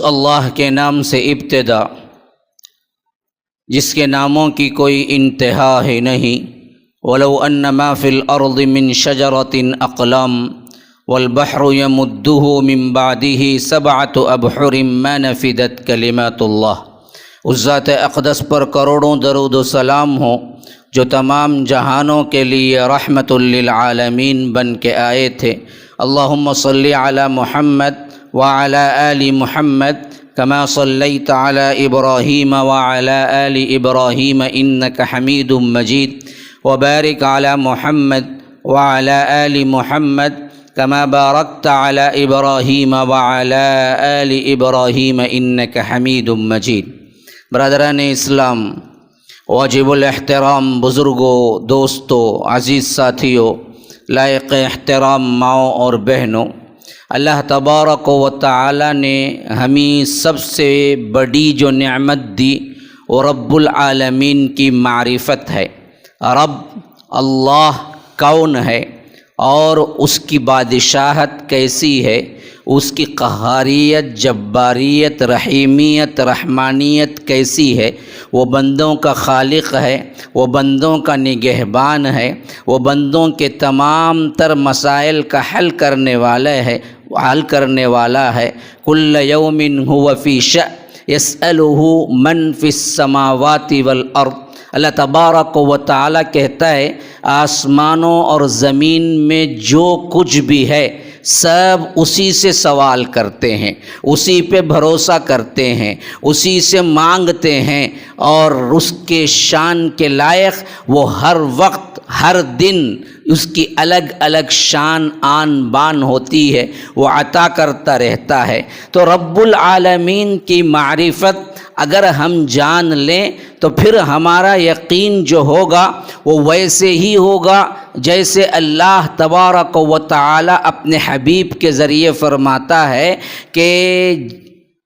اللہ کے نام سے ابتدا جس کے ناموں کی کوئی انتہا ہے نہیں۔ وَلَوْ أَنَّ مَا فِي الْأَرْضِ مِنْ شَجَرَةٍ أَقْلَامٌ وَالْبَحْرُ يَمُدُّهُ مِنْ بَعْدِهِ سَبْعَةُ أَبْحُرٍ مَا نَفِدَتْ كَلِمَاتُ اللَّهِ۔ اس ذات اقدس پر کروڑوں درود و سلام ہو جو تمام جہانوں کے لیے رحمت للعالمین بن کے آئے تھے۔ اللہم صلی علی محمد وعلی آل محمد کما صلیت علی ابراہیم وعلی آل ابراہیم انک حمید مجید، وبارک علی محمد وعلی آل محمد کما بارکت علی ابراہیم وعلی آل ابراہیم انک حمید مجید۔ برادران اسلام، واجب الاحترام بزرگوں، دوستوں، عزیز ساتھیوں، لائق احترام ماؤں اور بہنوں، اللہ تبارک و تعالی نے ہمیں سب سے بڑی جو نعمت دی وہ رب العالمین کی معرفت ہے۔ رب اللہ کون ہے اور اس کی بادشاہت کیسی ہے، اس کی قہاریت، جباریت، رحیمیت، رحمانیت کیسی ہے۔ وہ بندوں کا خالق ہے، وہ بندوں کا نگہبان ہے، وہ بندوں کے تمام تر مسائل کا حل کرنے والا ہے۔ کل یوم هو فی شأن یسألہ من فی السماوات والارض۔ اللہ تبارک و تعالی کہتا ہے آسمانوں اور زمین میں جو کچھ بھی ہے سب اسی سے سوال کرتے ہیں، اسی پہ بھروسہ کرتے ہیں، اسی سے مانگتے ہیں، اور اس کے شان کے لائق وہ ہر وقت ہر دن اس کی الگ الگ شان آن بان ہوتی ہے، وہ عطا کرتا رہتا ہے۔ تو رب العالمین کی معرفت اگر ہم جان لیں تو پھر ہمارا یقین جو ہوگا وہ ویسے ہی ہوگا جیسے اللہ تبارک و تعالی اپنے حبیب کے ذریعے فرماتا ہے کہ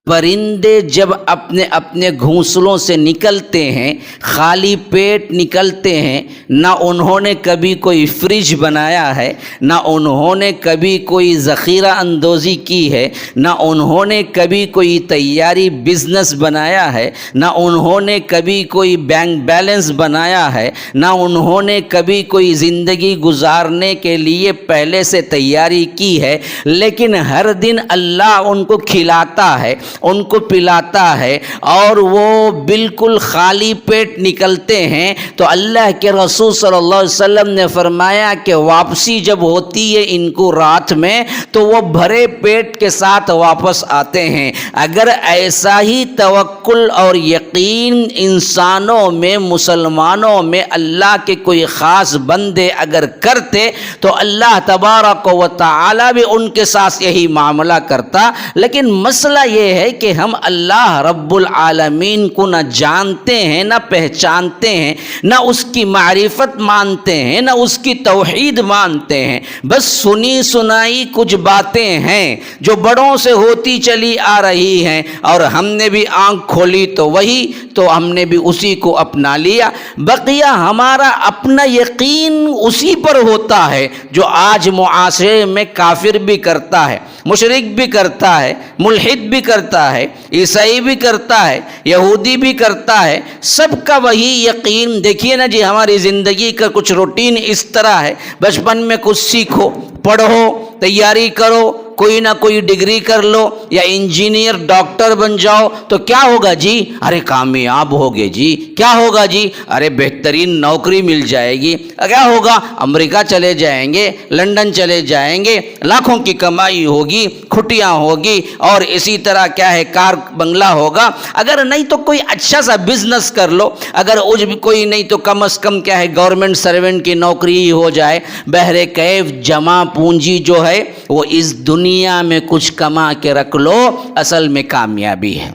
پرندے جب اپنے اپنے گھونسلوں سے نکلتے ہیں خالی پیٹ نکلتے ہیں، نہ انہوں نے کبھی کوئی فریج بنایا ہے، نہ انہوں نے کبھی کوئی ذخیرہ اندوزی کی ہے، نہ انہوں نے کبھی کوئی تیاری بزنس بنایا ہے، نہ انہوں نے کبھی کوئی بینک بیلنس بنایا ہے، نہ انہوں نے کبھی کوئی زندگی گزارنے کے لیے پہلے سے تیاری کی ہے، لیکن ہر دن اللہ ان کو کھلاتا ہے، ان کو پلاتا ہے، اور وہ بالکل خالی پیٹ نکلتے ہیں۔ تو اللہ کے رسول صلی اللہ علیہ وسلم نے فرمایا کہ واپسی جب ہوتی ہے ان کو رات میں تو وہ بھرے پیٹ کے ساتھ واپس آتے ہیں۔ اگر ایسا ہی توکل اور یقین انسانوں میں، مسلمانوں میں اللہ کے کوئی خاص بندے اگر کرتے تو اللہ تبارک و تعالی بھی ان کے ساتھ یہی معاملہ کرتا۔ لیکن مسئلہ یہ ہے کہ ہم اللہ رب العالمین کو نہ جانتے ہیں، نہ پہچانتے ہیں، نہ اس کی معرفت مانتے ہیں، نہ اس کی توحید مانتے ہیں۔ بس سنی سنائی کچھ باتیں ہیں جو بڑوں سے ہوتی چلی آ رہی ہیں، اور ہم نے بھی آنکھ کھولی تو وہی، تو ہم نے بھی اسی کو اپنا لیا۔ بقیہ ہمارا اپنا یقین اسی پر ہوتا ہے جو آج معاشرے میں کافر بھی کرتا ہے، مشرک بھی کرتا ہے، ملحد بھی کرتا ہے، عیسائی بھی کرتا ہے، یہودی بھی کرتا ہے، سب کا وہی یقین۔ دیکھیے نا جی، ہماری زندگی کا کچھ روٹین اس طرح ہے، بچپن میں کچھ سیکھو، پڑھو، تیاری کرو، کوئی نہ کوئی ڈگری کر لو، یا انجینئر ڈاکٹر بن جاؤ تو کیا ہوگا جی؟ ارے کامیاب ہوگے جی۔ کیا ہوگا جی؟ ارے بہترین نوکری مل جائے گی۔ کیا ہوگا؟ امریکہ چلے جائیں گے، لندن چلے جائیں گے، لاکھوں کی کمائی ہوگی، کھٹیاں ہوگی، اور اسی طرح کیا ہے کار بنگلہ ہوگا۔ اگر نہیں تو کوئی اچھا سا بزنس کر لو، اگر کوئی نہیں تو کم از کم کیا ہے گورنمنٹ سرونٹ کی نوکری ہی ہو جائے۔ بہرکیف جمع پونجی جو ہے وہ اس دنیا میں کچھ کما کے رکھ لو، اصل میں کامیابی ہے۔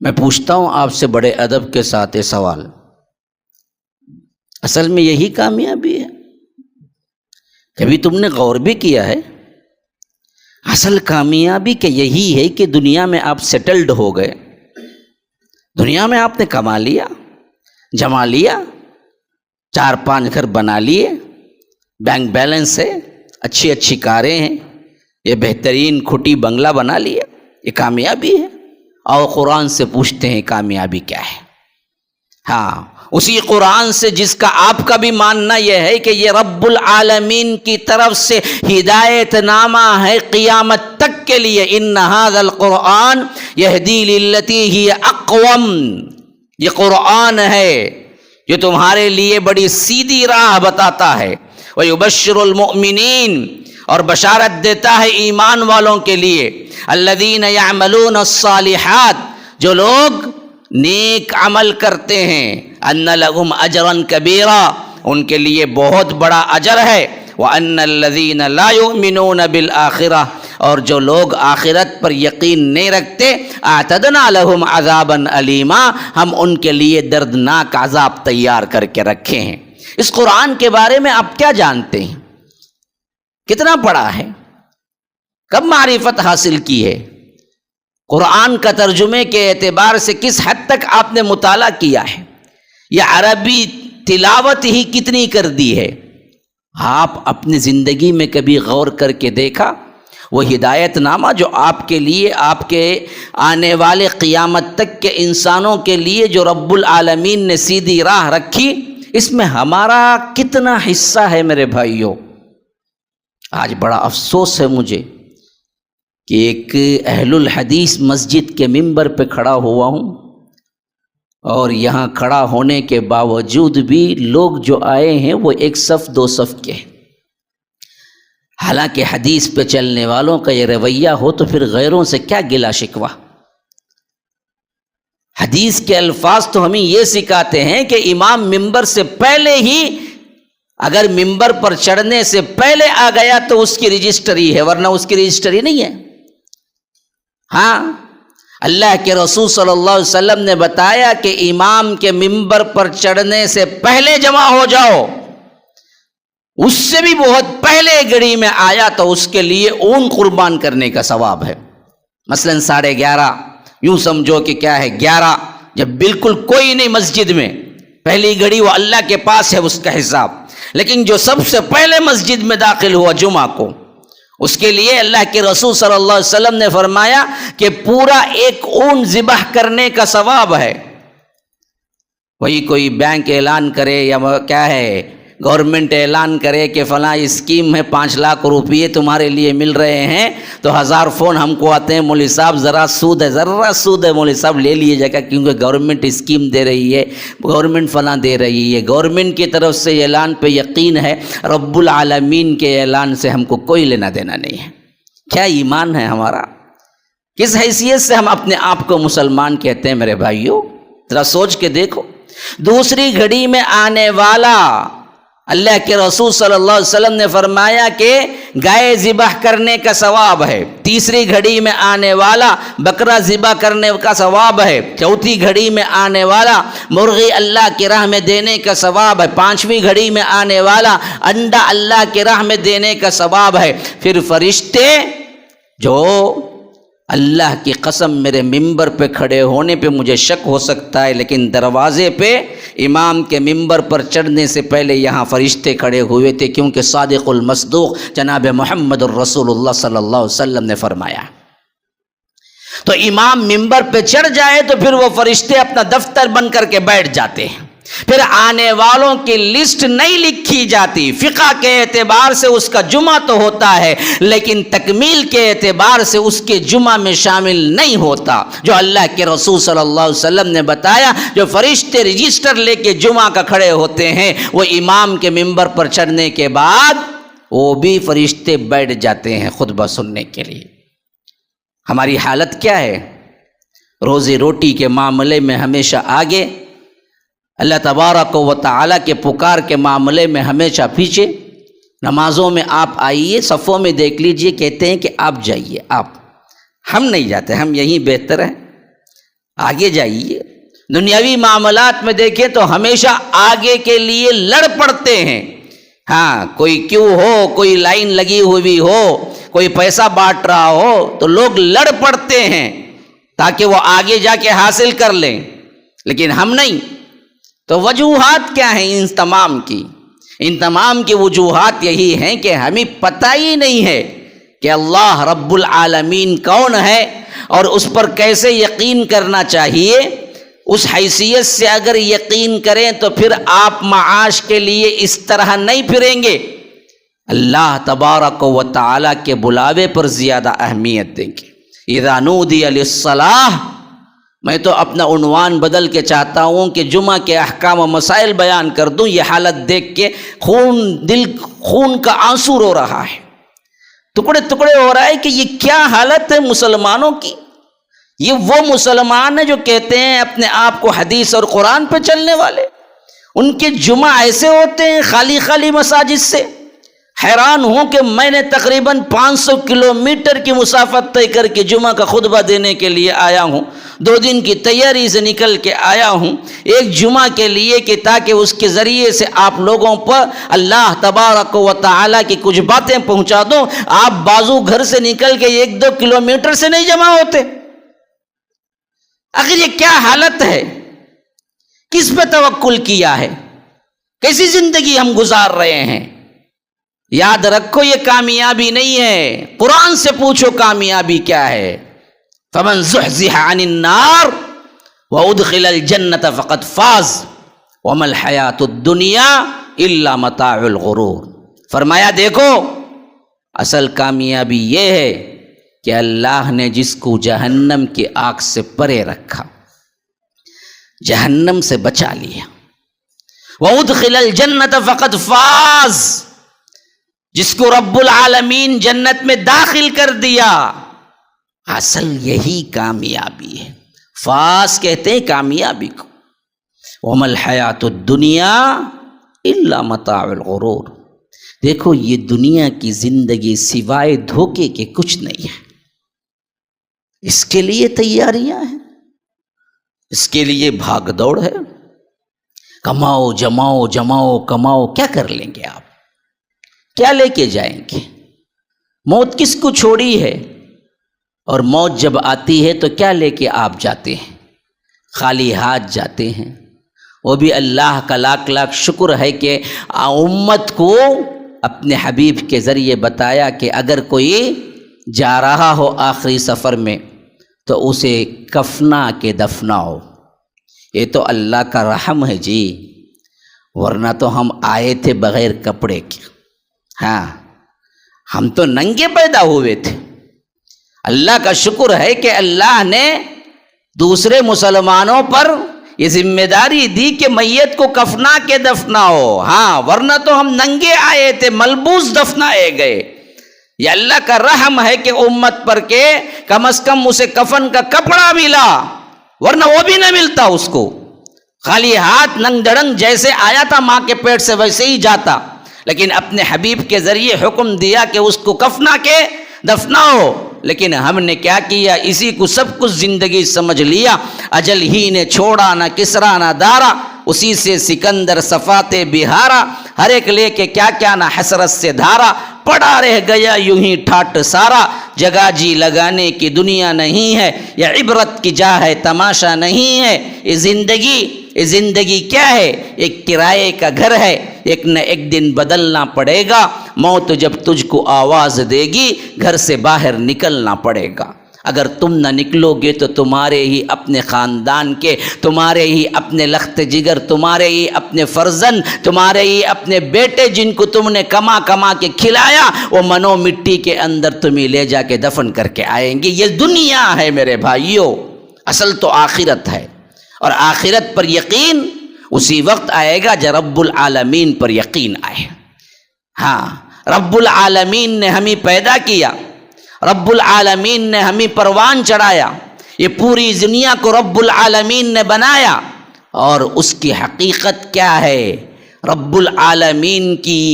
میں پوچھتا ہوں آپ سے بڑے ادب کے ساتھ یہ سوال، اصل میں یہی کامیابی ہے؟ کبھی تم نے غور بھی کیا ہے؟ اصل کامیابی کہ یہی ہے کہ دنیا میں آپ سیٹلڈ ہو گئے، دنیا میں آپ نے کما لیا، جما لیا، 4-5 گھر بنا لیے، بینک بیلنس ہے، اچھی اچھی کاریں ہیں، یہ بہترین کھٹی بنگلہ بنا لیا، یہ کامیابی ہے. اور قرآن سے پوچھتے ہیں کامیابی کیا ہے. ہاں اسی قرآن سے جس کا آپ کا بھی ماننا یہ ہے کہ یہ رب العالمین کی طرف سے ہدایت نامہ ہے قیامت تک کے لیے. ان ھذا القرآن یہدی للتی ہی اقوم، یہ قرآن ہے جو تمہارے لیے بڑی سیدھی راہ بتاتا ہے. وَيُبَشِّرُ الْمُؤْمِنِينَ، اور بشارت دیتا ہے ایمان والوں کے لیے. الَّذِينَ يَعْمَلُونَ الصَّالِحَاتِ، جو لوگ نیک عمل کرتے ہیں. ان لہم اجرا کبیرا، ان کے لیے بہت بڑا اجر ہے. وان الذین لا یؤمنون بالآخرہ، اور جو لوگ آخرت پر یقین نہیں رکھتے، اعتدنا لہم عذابا علیما، ہم ان کے لیے دردناک عذاب تیار کر کے رکھے ہیں. اس قرآن کے بارے میں آپ کیا جانتے ہیں؟ کتنا پڑھا ہے؟ کب معرفت حاصل کی ہے؟ قرآن کا ترجمے کے اعتبار سے کس حد تک آپ نے مطالعہ کیا ہے؟ یا عربی تلاوت ہی کتنی کر دی ہے؟ آپ اپنی زندگی میں کبھی غور کر کے دیکھا؟ وہ ہدایت نامہ جو آپ کے لیے، آپ کے آنے والے قیامت تک کے انسانوں کے لیے جو رب العالمین نے سیدھی راہ رکھی، اس میں ہمارا کتنا حصہ ہے میرے بھائیوں؟ آج بڑا افسوس ہے مجھے کہ ایک اہل الحدیث مسجد کے ممبر پہ کھڑا ہوا ہوں، اور یہاں کھڑا ہونے کے باوجود بھی لوگ جو آئے ہیں وہ ایک صف دو صف کے ہیں. حالانکہ حدیث پہ چلنے والوں کا یہ رویہ ہو تو پھر غیروں سے کیا گلا شکوہ؟ حدیث کے الفاظ تو ہمیں یہ سکھاتے ہیں کہ امام ممبر سے پہلے ہی، اگر ممبر پر چڑھنے سے پہلے آ گیا تو اس کی رجسٹری ہے، ورنہ اس کی رجسٹری نہیں ہے. ہاں اللہ کے رسول صلی اللہ علیہ وسلم نے بتایا کہ امام کے ممبر پر چڑھنے سے پہلے جمع ہو جاؤ. اس سے بھی بہت پہلے گھڑی میں آیا تو اس کے لیے اون قربان کرنے کا ثواب ہے. مثلاً 11:30، یوں سمجھو کہ کیا ہے 11، جب بالکل کوئی نہیں مسجد میں، پہلی گھڑی وہ اللہ کے پاس ہے اس کا حساب. لیکن جو سب سے پہلے مسجد میں داخل ہوا جمعہ کو، اس کے لیے اللہ کے رسول صلی اللہ علیہ وسلم نے فرمایا کہ پورا ایک اون ذبح کرنے کا ثواب ہے. وہی کوئی بینک اعلان کرے یا کیا ہے گورنمنٹ اعلان کرے کہ فلاں اسکیم ہے 5 لاکھ روپیے تمہارے لیے مل رہے ہیں، تو 1000 فون ہم کو آتے ہیں، مولوی صاحب ذرا سود ہے، ذرا سود ہے، مولوی صاحب لے لیجیے گا کیونکہ گورنمنٹ اسکیم دے رہی ہے، گورنمنٹ فلاں دے رہی ہے. گورنمنٹ کی طرف سے اعلان پہ یقین ہے، رب العالمین کے اعلان سے ہم کو کوئی لینا دینا نہیں ہے. کیا ایمان ہے ہمارا؟ کس حیثیت سے ہم اپنے آپ کو مسلمان کہتے ہیں میرے بھائیوں؟ ذرا سوچ کے دیکھو. دوسری گھڑی میں آنے والا، اللہ کے رسول صلی اللہ علیہ وسلم نے فرمایا کہ گائے ذبح کرنے کا ثواب ہے. تیسری گھڑی میں آنے والا بکرا ذبح کرنے کا ثواب ہے. چوتھی گھڑی میں آنے والا مرغی اللہ کی راہ میں دینے کا ثواب ہے. 5ویں گھڑی میں آنے والا انڈا اللہ کی راہ میں دینے کا ثواب ہے. پھر فرشتے جو، اللہ کی قسم میرے ممبر پہ کھڑے ہونے پہ مجھے شک ہو سکتا ہے، لیکن دروازے پہ امام کے ممبر پر چڑھنے سے پہلے یہاں فرشتے کھڑے ہوئے تھے، کیونکہ صادق المصدوق جناب محمد الرسول اللہ صلی اللہ علیہ وسلم نے فرمایا. تو امام ممبر پہ چڑھ جائے تو پھر وہ فرشتے اپنا دفتر بند کر کے بیٹھ جاتے ہیں. پھر آنے والوں کی لسٹ نہیں لکھی جاتی. فقہ کے اعتبار سے اس کا جمعہ تو ہوتا ہے، لیکن تکمیل کے اعتبار سے اس کے جمعہ میں شامل نہیں ہوتا. جو اللہ کے رسول صلی اللہ علیہ وسلم نے بتایا، جو فرشتے رجسٹر لے کے جمعہ کا کھڑے ہوتے ہیں، وہ امام کے ممبر پر چڑھنے کے بعد وہ بھی فرشتے بیٹھ جاتے ہیں خطبہ سننے کے لیے. ہماری حالت کیا ہے؟ روزی روٹی کے معاملے میں ہمیشہ آگے، اللہ تبارک و تعالیٰ کے پکار کے معاملے میں ہمیشہ پیچھے. نمازوں میں آپ آئیے، صفوں میں دیکھ لیجئے، کہتے ہیں کہ آپ جائیے، ہم نہیں جاتے، ہم یہیں بہتر ہیں، آگے جائیے. دنیاوی معاملات میں دیکھیں تو ہمیشہ آگے کے لیے لڑ پڑتے ہیں. ہاں کوئی کیوں ہو، کوئی لائن لگی ہوئی ہو، کوئی پیسہ بانٹ رہا ہو تو لوگ لڑ پڑتے ہیں تاکہ وہ آگے جا کے حاصل کر لیں، لیکن ہم نہیں. تو وجوہات کیا ہیں ان تمام کی؟ ان تمام کی وجوہات یہی ہیں کہ ہمیں پتہ ہی نہیں ہے کہ اللہ رب العالمین کون ہے، اور اس پر کیسے یقین کرنا چاہیے، اس حیثیت سے اگر یقین کریں تو پھر آپ معاش کے لیے اس طرح نہیں پھریں گے، اللہ تبارک و تعالی کے بلاوے پر زیادہ اہمیت دیں گے۔ اذا نودی للصلاۃ، میں تو اپنا عنوان بدل کے چاہتا ہوں کہ جمعہ کے احکام و مسائل بیان کر دوں، یہ حالت دیکھ کے خون کا آنسو رو رہا ہے، ٹکڑے ٹکڑے ہو رہا ہے کہ یہ کیا حالت ہے مسلمانوں کی۔ یہ وہ مسلمان ہیں جو کہتے ہیں اپنے آپ کو حدیث اور قرآن پہ چلنے والے، ان کے جمعہ ایسے ہوتے ہیں خالی خالی مساجد سے۔ حیران ہوں کہ میں نے تقریباً 500 کلومیٹر کی مسافت طے کر کے جمعہ کا خطبہ دینے کے لیے آیا ہوں، 2 دن کی تیاری سے نکل کے آیا ہوں ایک جمعہ کے لیے کہ تاکہ اس کے ذریعے سے آپ لوگوں پر اللہ تبارک و تعالیٰ کی کچھ باتیں پہنچا دوں۔ آپ بازو گھر سے نکل کے 1-2 کلومیٹر سے نہیں جمع ہوتے۔ آخر یہ کیا حالت ہے؟ کس پہ توکل کیا ہے؟ کیسی زندگی ہم گزار رہے ہیں؟ یاد رکھو یہ کامیابی نہیں ہے، قرآن سے پوچھو کامیابی کیا ہے۔ فمن زحزح عن النار وادخل الجنة فقد فاز وما الحیاۃ الدنیا الا متاع الغرور۔ فرمایا دیکھو اصل کامیابی یہ ہے کہ اللہ نے جس کو جہنم کی آگ سے پرے رکھا، جہنم سے بچا لیا، وادخل الجنة فقد فاز، جس کو رب العالمین جنت میں داخل کر دیا، اصل یہی کامیابی ہے۔ فاز کہتے ہیں کامیابی کو۔ وما الحیاۃ الدنیا الا متاع الغرور۔ دیکھو یہ دنیا کی زندگی سوائے دھوکے کے کچھ نہیں ہے، اس کے لیے تیاریاں ہیں، اس کے لیے بھاگ دوڑ ہے، کماؤ جماؤ جماؤ کماؤ، کیا کر لیں گے آپ؟ کیا لے کے جائیں گے؟ موت کس کو چھوڑی ہے؟ اور موت جب آتی ہے تو کیا لے کے آپ جاتے ہیں؟ خالی ہاتھ جاتے ہیں۔ وہ بھی اللہ کا لاکھ لاکھ شکر ہے کہ امت کو اپنے حبیب کے ذریعے بتایا کہ اگر کوئی جا رہا ہو آخری سفر میں تو اسے کفنا کے دفناؤ۔ یہ تو اللہ کا رحم ہے جی، ورنہ تو ہم آئے تھے بغیر کپڑے کے، ہاں ہم تو ننگے پیدا ہوئے تھے۔ اللہ کا شکر ہے کہ اللہ نے دوسرے مسلمانوں پر یہ ذمہ داری دی کہ میت کو کفنا کے دفناؤ، ہاں ورنہ تو ہم ننگے آئے تھے، ملبوس دفنائے گئے۔ یہ اللہ کا رحم ہے کہ امت پر کہ کم از کم اسے کفن کا کپڑا ملا، ورنہ وہ بھی نہ ملتا اس کو، خالی ہاتھ ننگ دڑنگ جیسے آیا تھا ماں کے پیٹ سے ویسے ہی جاتا۔ لیکن اپنے حبیب کے ذریعے حکم دیا کہ اس کو کفنا کے دفناؤ، لیکن ہم نے کیا کیا؟ اسی کو سب کچھ زندگی سمجھ لیا۔ اجل ہی نے چھوڑا نہ کسرا نہ دارا، اسی سے سکندر صفات بہارا، ہر ایک لے کے کیا کیا نہ حسرت سے دھارا، پڑا رہ گیا یوں ہی ٹھاٹ سارا، جگہ جی لگانے کی دنیا نہیں ہے، یہ عبرت کی جا ہے تماشا نہیں ہے۔ یہ زندگی کیا ہے؟ ایک کرائے کا گھر ہے، ایک نہ ایک دن بدلنا پڑے گا، موت جب تجھ کو آواز دے گی گھر سے باہر نکلنا پڑے گا۔ اگر تم نہ نکلو گے تو تمہارے ہی اپنے خاندان کے، تمہارے ہی اپنے لخت جگر، تمہارے ہی اپنے فرزند، تمہارے ہی اپنے بیٹے جن کو تم نے کما کما کے کھلایا، وہ منو مٹی کے اندر تمہیں لے جا کے دفن کر کے آئیں گے۔ یہ دنیا ہے میرے بھائیوں، اصل تو آخرت ہے، اور آخرت پر یقین اسی وقت آئے گا جب رب العالمین پر یقین آئے۔ ہاں رب العالمین نے ہمیں پیدا کیا، رب العالمین نے ہمیں پروان چڑھایا، یہ پوری دنیا کو رب العالمین نے بنایا، اور اس کی حقیقت کیا ہے؟ رب العالمین کی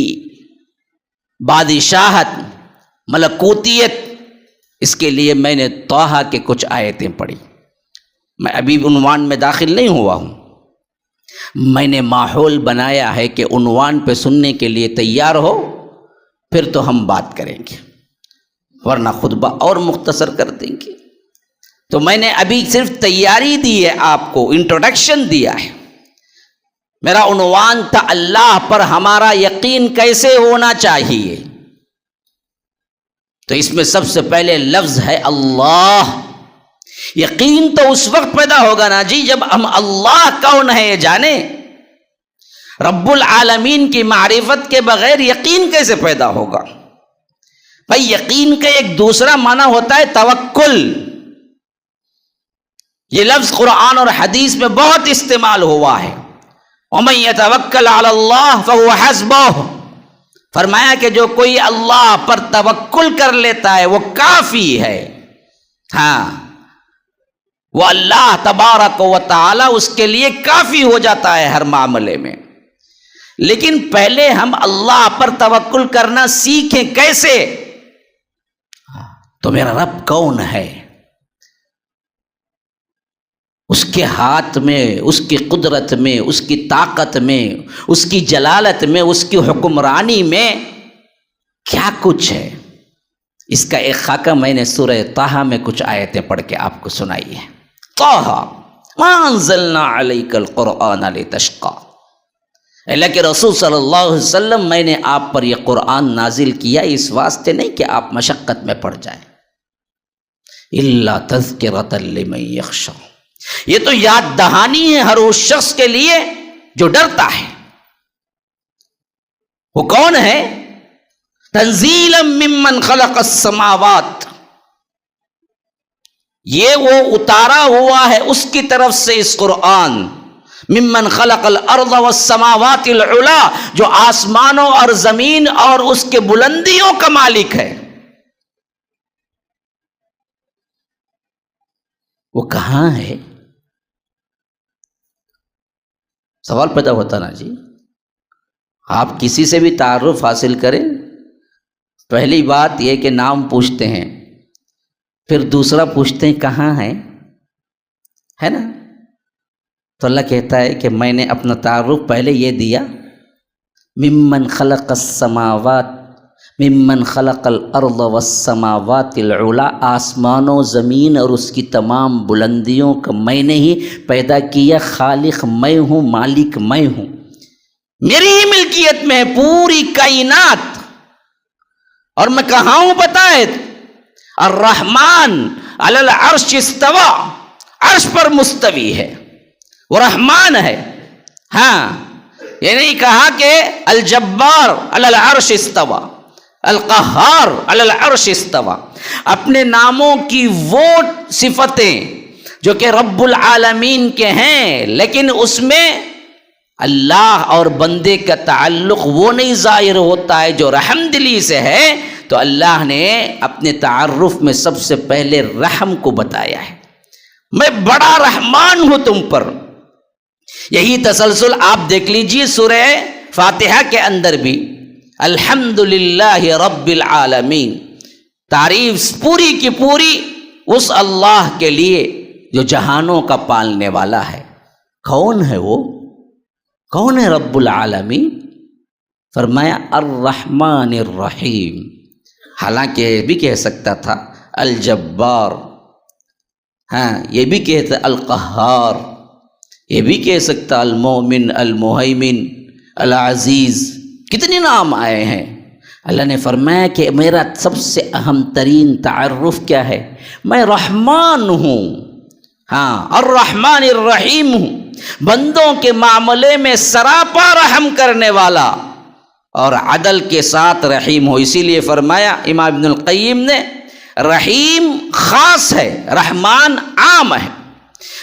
بادشاہت، ملکوتیت، اس کے لیے میں نے طٰہٰ کے کچھ آیتیں پڑھی۔ میں ابھی عنوان میں داخل نہیں ہوا ہوں، میں نے ماحول بنایا ہے کہ عنوان پہ سننے کے لیے تیار ہو، پھر تو ہم بات کریں گے، ورنہ خطبہ اور مختصر کر دیں گے۔ تو میں نے ابھی صرف تیاری دی ہے، آپ کو انٹروڈکشن دیا ہے۔ میرا عنوان تھا اللہ پر ہمارا یقین کیسے ہونا چاہیے۔ تو اس میں سب سے پہلے لفظ ہے اللہ۔ یقین تو اس وقت پیدا ہوگا نا جی جب ہم اللہ کون ہے یہ جانے. رب العالمین کی معرفت کے بغیر یقین کیسے پیدا ہوگا؟ بھائی یقین کا ایک دوسرا معنی ہوتا ہے توکل. یہ لفظ قرآن اور حدیث میں بہت استعمال ہوا ہے. وَمَن يَتَوَكَّلْ عَلَى اللَّهِ فَهُوَ حَسْبُهُ. فرمایا کہ جو کوئی اللہ پر توکل کر لیتا ہے وہ کافی ہے. ہاں وہ اللہ تبارک و تعالی اس کے لیے کافی ہو جاتا ہے ہر معاملے میں. لیکن پہلے ہم اللہ پر توکل کرنا سیکھیں. کیسے؟ تو میرا رب کون ہے؟ اس کے ہاتھ میں، اس کی قدرت میں، اس کی طاقت میں، اس کی جلالت میں، اس کی حکمرانی میں کیا کچھ ہے. اس کا ایک خاکہ میں نے سورہ طٰہٰ میں کچھ آیتیں پڑھ کے آپ کو سنائی ہے. طٰہٰ مَا أَنزَلْنَا عَلَيْكَ الْقُرْآنَ لِتَشْقَىٰ. اللہ کے رسول صلی اللہ علیہ وسلم میں نے آپ پر یہ قرآن نازل کیا اس واسطے نہیں کہ آپ مشقت میں پڑ جائیں. إِلَّا تَذْكِرَةً لِمَن يَخْشَىٰ. یہ تو یاد دہانی ہے ہر اس شخص کے لیے جو ڈرتا ہے. وہ کون ہے؟ تنزیلا ممن خلق السماوات. یہ وہ اتارا ہوا ہے اس کی طرف سے اس قرآن. ممن خلق الارض والسماوات العلا، جو آسمانوں اور زمین اور اس کے بلندیوں کا مالک ہے. وہ کہاں ہے؟ سوال پیدا ہوتا نا جی. آپ کسی سے بھی تعارف حاصل کریں، پہلی بات یہ کہ نام پوچھتے ہیں، پھر دوسرا پوچھتے ہیں کہاں ہے نا. تو اللہ کہتا ہے کہ میں نے اپنا تعارف پہلے یہ دیا، ممن خلق السماوات، ممن خلق الارض والسماوات العلا. آسمانوں زمین اور اس کی تمام بلندیوں کا میں نے ہی پیدا کیا. خالق میں ہوں، مالک میں ہوں، میری ہی ملکیت میں ہے پوری کائنات. اور میں کہاں ہوں پتہ ہے؟ الرحمن علی العرش استوى. عرش پر مستوی ہے، وہ رحمان ہے. ہاں یہ نہیں کہا کہ الجبار علی العرش استوى، القہار علی العرش استوى. اپنے ناموں کی وہ صفتیں جو کہ رب العالمین کے ہیں، لیکن اس میں اللہ اور بندے کا تعلق وہ نہیں ظاہر ہوتا ہے جو رحم دلی سے ہے. تو اللہ نے اپنے تعارف میں سب سے پہلے رحم کو بتایا ہے. میں بڑا رحمان ہوں تم پر. یہی تسلسل آپ دیکھ لیجئے سورہ فاتحہ کے اندر بھی، الحمدللہ رب العالمین. تعریف پوری کی پوری اس اللہ کے لیے جو جہانوں کا پالنے والا ہے. کون ہے وہ؟ کون ہے رب العالمین؟ فرمایا الرحمن الرحیم. حالانکہ یہ بھی کہہ سکتا تھا الجبار، ہاں یہ بھی کہتا القہار، یہ بھی کہہ سکتا المومن، المہیمن، العزیز. کتنے نام آئے ہیں. اللہ نے فرمایا کہ میرا سب سے اہم ترین تعارف کیا ہے؟ میں رحمان ہوں، ہاں الرحمن الرحیم ہوں. بندوں کے معاملے میں سراپا رحم کرنے والا اور عدل کے ساتھ رحیم ہو. اسی لیے فرمایا امام ابن القیم نے، رحیم خاص ہے، رحمان عام ہے.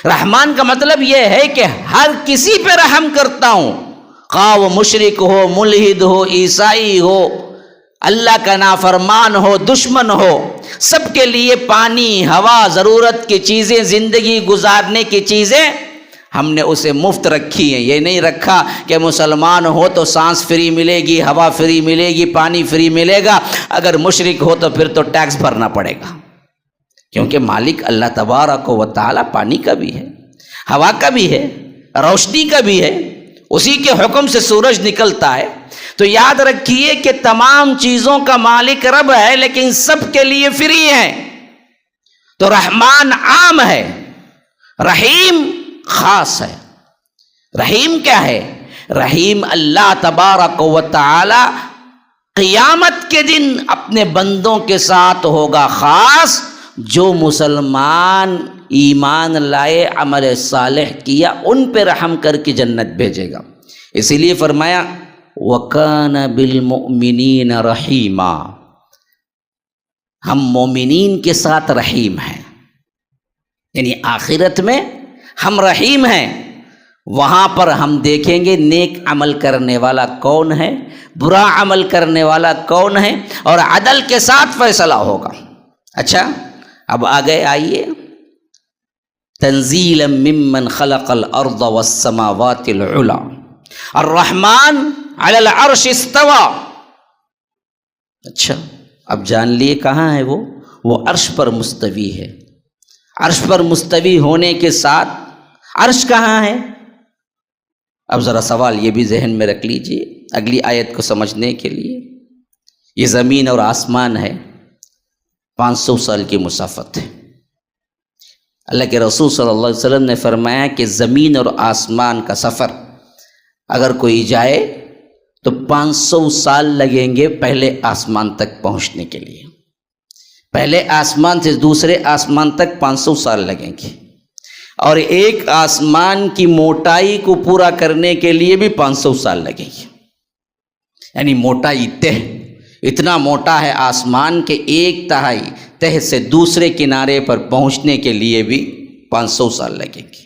رحمان کا مطلب یہ ہے کہ ہر کسی پہ رحم کرتا ہوں، خواہ وہ مشرک ہو، ملحد ہو، عیسائی ہو، اللہ کا نافرمان ہو، دشمن ہو. سب کے لیے پانی، ہوا، ضرورت کی چیزیں، زندگی گزارنے کی چیزیں ہم نے اسے مفت رکھی ہیں. یہ نہیں رکھا کہ مسلمان ہو تو سانس فری ملے گی، ہوا فری ملے گی، پانی فری ملے گا. اگر مشرک ہو تو پھر تو ٹیکس بھرنا پڑے گا، کیونکہ مالک اللہ تبارک و تعالی پانی کا بھی ہے، ہوا کا بھی ہے، روشنی کا بھی ہے. اسی کے حکم سے سورج نکلتا ہے. تو یاد رکھیے کہ تمام چیزوں کا مالک رب ہے، لیکن سب کے لیے فری ہے. تو رحمان عام ہے، رحیم خاص ہے. رحیم کیا ہے؟ رحیم اللہ تبارک و تعالی قیامت کے دن اپنے بندوں کے ساتھ ہوگا خاص. جو مسلمان ایمان لائے عمل صالح کیا ان پہ رحم کر کے جنت بھیجے گا۔ اسی لیے فرمایا وَكَانَ بِالْمُؤْمِنِينَ رَحِيمًا، ہم مومنین کے ساتھ رحیم ہیں، یعنی آخرت میں ہم رحیم ہیں۔ وہاں پر ہم دیکھیں گے نیک عمل کرنے والا کون ہے، برا عمل کرنے والا کون ہے، اور عدل کے ساتھ فیصلہ ہوگا۔ اچھا اب آگے آئیے، تنزیلا ممن خلق الارض والسماوات العلی الرحمن علی العرش استوى۔ اچھا اب جان لیے کہاں ہے وہ عرش پر مستوی ہے۔ عرش پر مستوی ہونے کے ساتھ عرش کہاں ہے؟ اب ذرا سوال یہ بھی ذہن میں رکھ لیجئے اگلی آیت کو سمجھنے کے لیے۔ یہ زمین اور آسمان ہے، 500 سال کی مسافت ہے۔ اللہ کے رسول صلی اللہ علیہ وسلم نے فرمایا کہ زمین اور آسمان کا سفر اگر کوئی جائے تو 500 سال لگیں گے پہلے آسمان تک پہنچنے کے لیے، پہلے آسمان سے دوسرے آسمان تک 500 سال لگیں گے، اور ایک آسمان کی موٹائی کو پورا کرنے کے لیے بھی 500 سال لگیں گے۔ یعنی موٹائی تہ، اتنا موٹا ہے آسمان کہ ایک تہائی تہ سے دوسرے کنارے پر پہنچنے کے لیے بھی 500 سال لگیں گے۔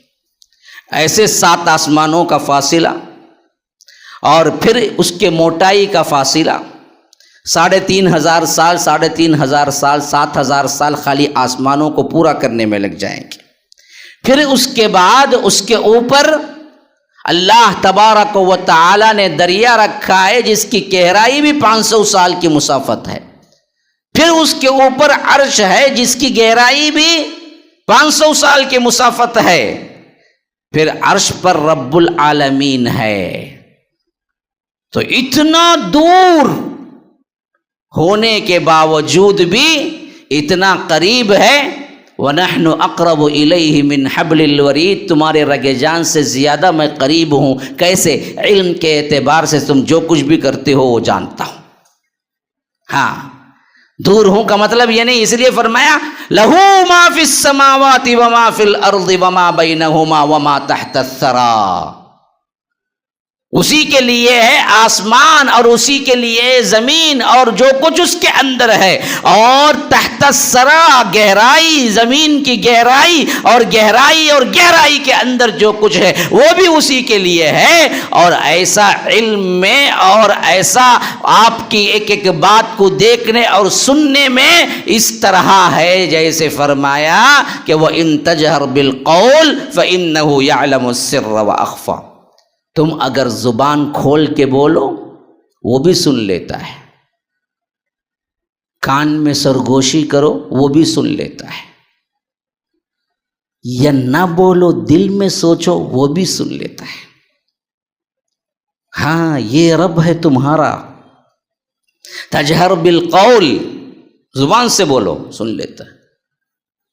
ایسے 7 آسمانوں کا فاصلہ، اور پھر اس کے موٹائی کا فاصلہ 3500 سال، 3500 سال، 7000 سال خالی آسمانوں کو پورا کرنے میں لگ جائیں گے۔ پھر اس کے بعد اس کے اوپر اللہ تبارک و تعالی نے دریا رکھا ہے جس کی گہرائی بھی 500 سال کی مسافت ہے۔ پھر اس کے اوپر عرش ہے جس کی گہرائی بھی 500 سال کی مسافت ہے۔ پھر عرش پر رب العالمین ہے۔ تو اتنا دور ہونے کے باوجود بھی اتنا قریب ہے۔ وَنَحْنُ أَقْرَبُ إِلَيْهِ مِنْ حَبْلِ الْوَرِيدِ، تمہارے رگ جان سے زیادہ میں قریب ہوں۔ کیسے؟ علم کے اعتبار سے تم جو کچھ بھی کرتے ہو وہ جانتا ہوں۔ ہاں دور ہوں کا مطلب یہ نہیں، اس لیے فرمایا لَهُ مَا فِي السَّمَاوَاتِ وَمَا فِي الْأَرْضِ وَمَا بَيْنَهُمَا وَمَا تَحْتَ الثَّرَى، اسی کے لیے ہے آسمان اور اسی کے لیے زمین اور جو کچھ اس کے اندر ہے، اور تحت الثری گہرائی، زمین کی گہرائی اور گہرائی کے اندر جو کچھ ہے وہ بھی اسی کے لیے ہے۔ اور ایسا علم میں اور ایسا آپ کی ایک ایک بات کو دیکھنے اور سننے میں اس طرح ہے جیسے فرمایا کہ وَإِن تَجْهَرْ بِالْقَوْلِ فَإِنَّهُ يَعْلَمُ السِّرَّ وَأَخْفَى، تم اگر زبان کھول کے بولو وہ بھی سن لیتا ہے، کان میں سرگوشی کرو وہ بھی سن لیتا ہے، یا نہ بولو دل میں سوچو وہ بھی سن لیتا ہے۔ ہاں یہ رب ہے تمہارا، تجہر بالقول، زبان سے بولو سن لیتا ہے،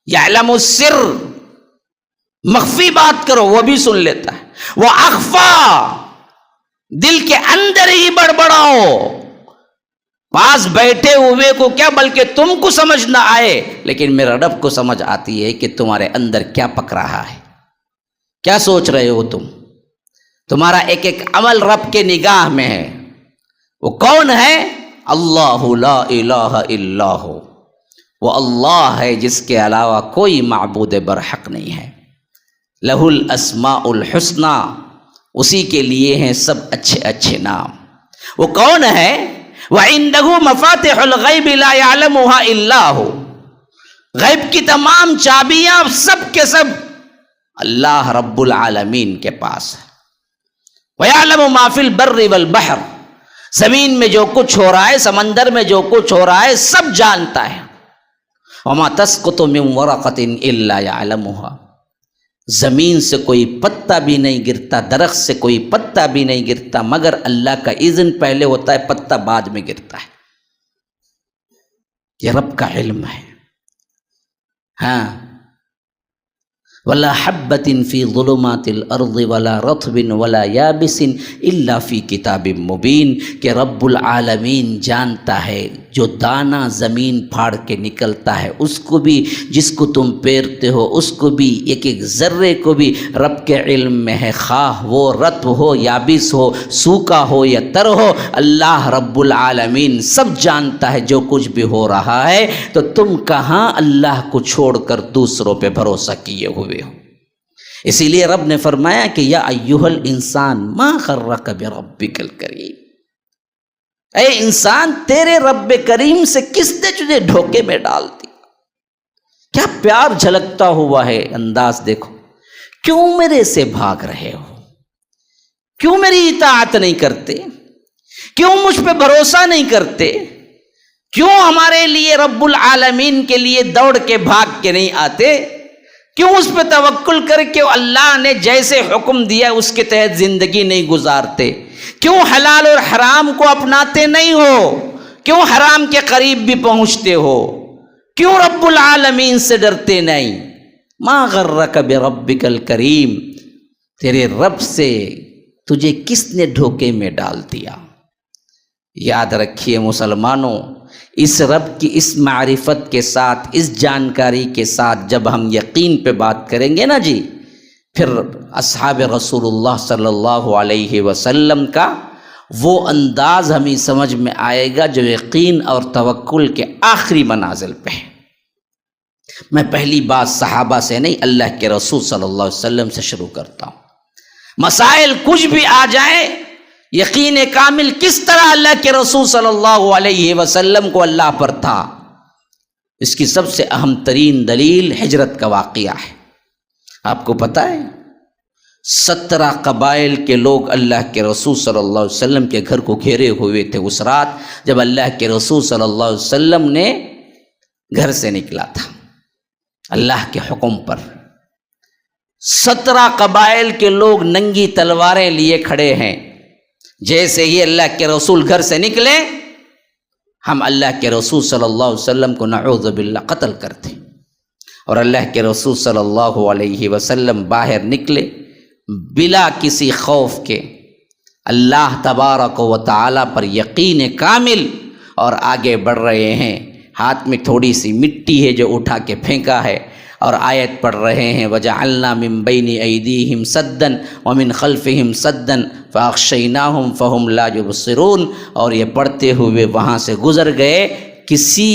یعلم السر، مخفی بات کرو وہ بھی سن لیتا ہے، وہ اخفا، دل کے اندر ہی بڑبڑاؤ، پاس بیٹھے ہوئے کو کیا بلکہ تم کو سمجھ نہ آئے لیکن میرا رب کو سمجھ آتی ہے کہ تمہارے اندر کیا پک رہا ہے، کیا سوچ رہے ہو تم، تمہارا ایک ایک عمل رب کے نگاہ میں ہے۔ وہ کون ہے؟ اللہ لا الہ الا ہو، وہ اللہ ہے جس کے علاوہ کوئی معبود برحق نہیں ہے۔ لہ الاسماء الحسنی، اسی کے لیے ہیں سب اچھے اچھے نام۔ وہ کون ہے؟ وعنده مفاتح الغیب لا يعلمها الا هو، غیب کی تمام چابیاں سب کے سب اللہ رب العالمین کے پاس ہے۔ ويعلم ما في البر والبحر، زمین میں جو کچھ ہو رہا ہے، سمندر میں جو کچھ ہو رہا ہے سب جانتا ہے۔ وما تسقط من ورقة الا يعلمها، زمین سے کوئی پتا بھی نہیں گرتا، درخت سے کوئی پتا بھی نہیں گرتا مگر اللہ کا اذن پہلے ہوتا ہے، پتا بعد میں گرتا ہے۔ یہ رب کا علم ہے۔ ہاں ولا حبۃ فی ظلمات الارض ولا رطب ولا یابس الا فی کتاب مبین، کہ رب العالمین جانتا ہے جو دانہ زمین پھاڑ کے نکلتا ہے اس کو بھی، جس کو تم پیرتے ہو اس کو بھی، ایک ایک ذرے کو بھی رب کے علم میں ہے، خواہ وہ رطب ہو یابس ہو، سوکھا ہو یا تر ہو، اللہ رب العالمین سب جانتا ہے جو کچھ بھی ہو رہا ہے۔ تو تم کہاں اللہ کو چھوڑ کر دوسروں پہ بھروسہ کیے ہوئے ہو؟ اسی لیے رب نے فرمایا کہ یا ایھا الانسان ما غرک بربک الکریم، اے انسان تیرے رب کریم سے کس نے تجھے دھوکے میں ڈال دیا؟ کیا پیار جھلکتا ہوا ہے، انداز دیکھو، کیوں میرے سے بھاگ رہے ہو؟ کیوں میری اطاعت نہیں کرتے؟ کیوں مجھ پہ بھروسہ نہیں کرتے؟ کیوں ہمارے لیے رب العالمین کے لیے دوڑ کے بھاگ کے نہیں آتے؟ کیوں اس پہ توکل کر کے اللہ نے جیسے حکم دیا اس کے تحت زندگی نہیں گزارتے؟ کیوں حلال اور حرام کو اپناتے نہیں ہو؟ کیوں حرام کے قریب بھی پہنچتے ہو؟ کیوں رب العالمین سے ڈرتے نہیں؟ ما غرک بربک الکریم، تیرے رب سے تجھے کس نے دھوکے میں ڈال دیا؟ یاد رکھیے مسلمانوں، اس رب کی اس معرفت کے ساتھ، اس جانکاری کے ساتھ جب ہم یقین پہ بات کریں گے نا جی، پھر اصحاب رسول اللہ صلی اللہ علیہ وسلم کا وہ انداز ہمیں سمجھ میں آئے گا جو یقین اور توکل کے آخری منازل پہ ہے۔ میں پہلی بات صحابہ سے نہیں، اللہ کے رسول صلی اللہ علیہ وسلم سے شروع کرتا ہوں۔ مسائل کچھ بھی آ جائیں، یقین کامل کس طرح اللہ کے رسول صلی اللہ علیہ وسلم کو اللہ پر تھا، اس کی سب سے اہم ترین دلیل ہجرت کا واقعہ ہے۔ آپ کو پتہ ہے 17 قبائل کے لوگ اللہ کے رسول صلی اللہ علیہ وسلم کے گھر کو گھیرے ہوئے تھے اس رات جب اللہ کے رسول صلی اللہ علیہ وسلم نے گھر سے نکلا تھا اللہ کے حکم پر۔ 17 قبائل کے لوگ ننگی تلواریں لیے کھڑے ہیں، جیسے ہی اللہ کے رسول گھر سے نکلے ہم اللہ کے رسول صلی اللہ علیہ وسلم کو نعوذ باللہ قتل کرتے، اور اللہ کے رسول صلی اللہ علیہ وسلم باہر نکلے بلا کسی خوف کے، اللہ تبارک و تعالی پر یقین کامل، اور آگے بڑھ رہے ہیں۔ ہاتھ میں تھوڑی سی مٹی ہے جو اٹھا کے پھینکا ہے، اور آیت پڑھ رہے ہیں وَجَعَلْنَا مِن بَيْنِ أَيْدِيهِمْ سَدًّا وَمِنْ خَلْفِهِمْ سَدًّا فَأَغْشَيْنَاهُمْ فَهُمْ لَا يُبْصِرُونَ، اور یہ پڑھتے ہوئے وہاں سے گزر گئے، کسی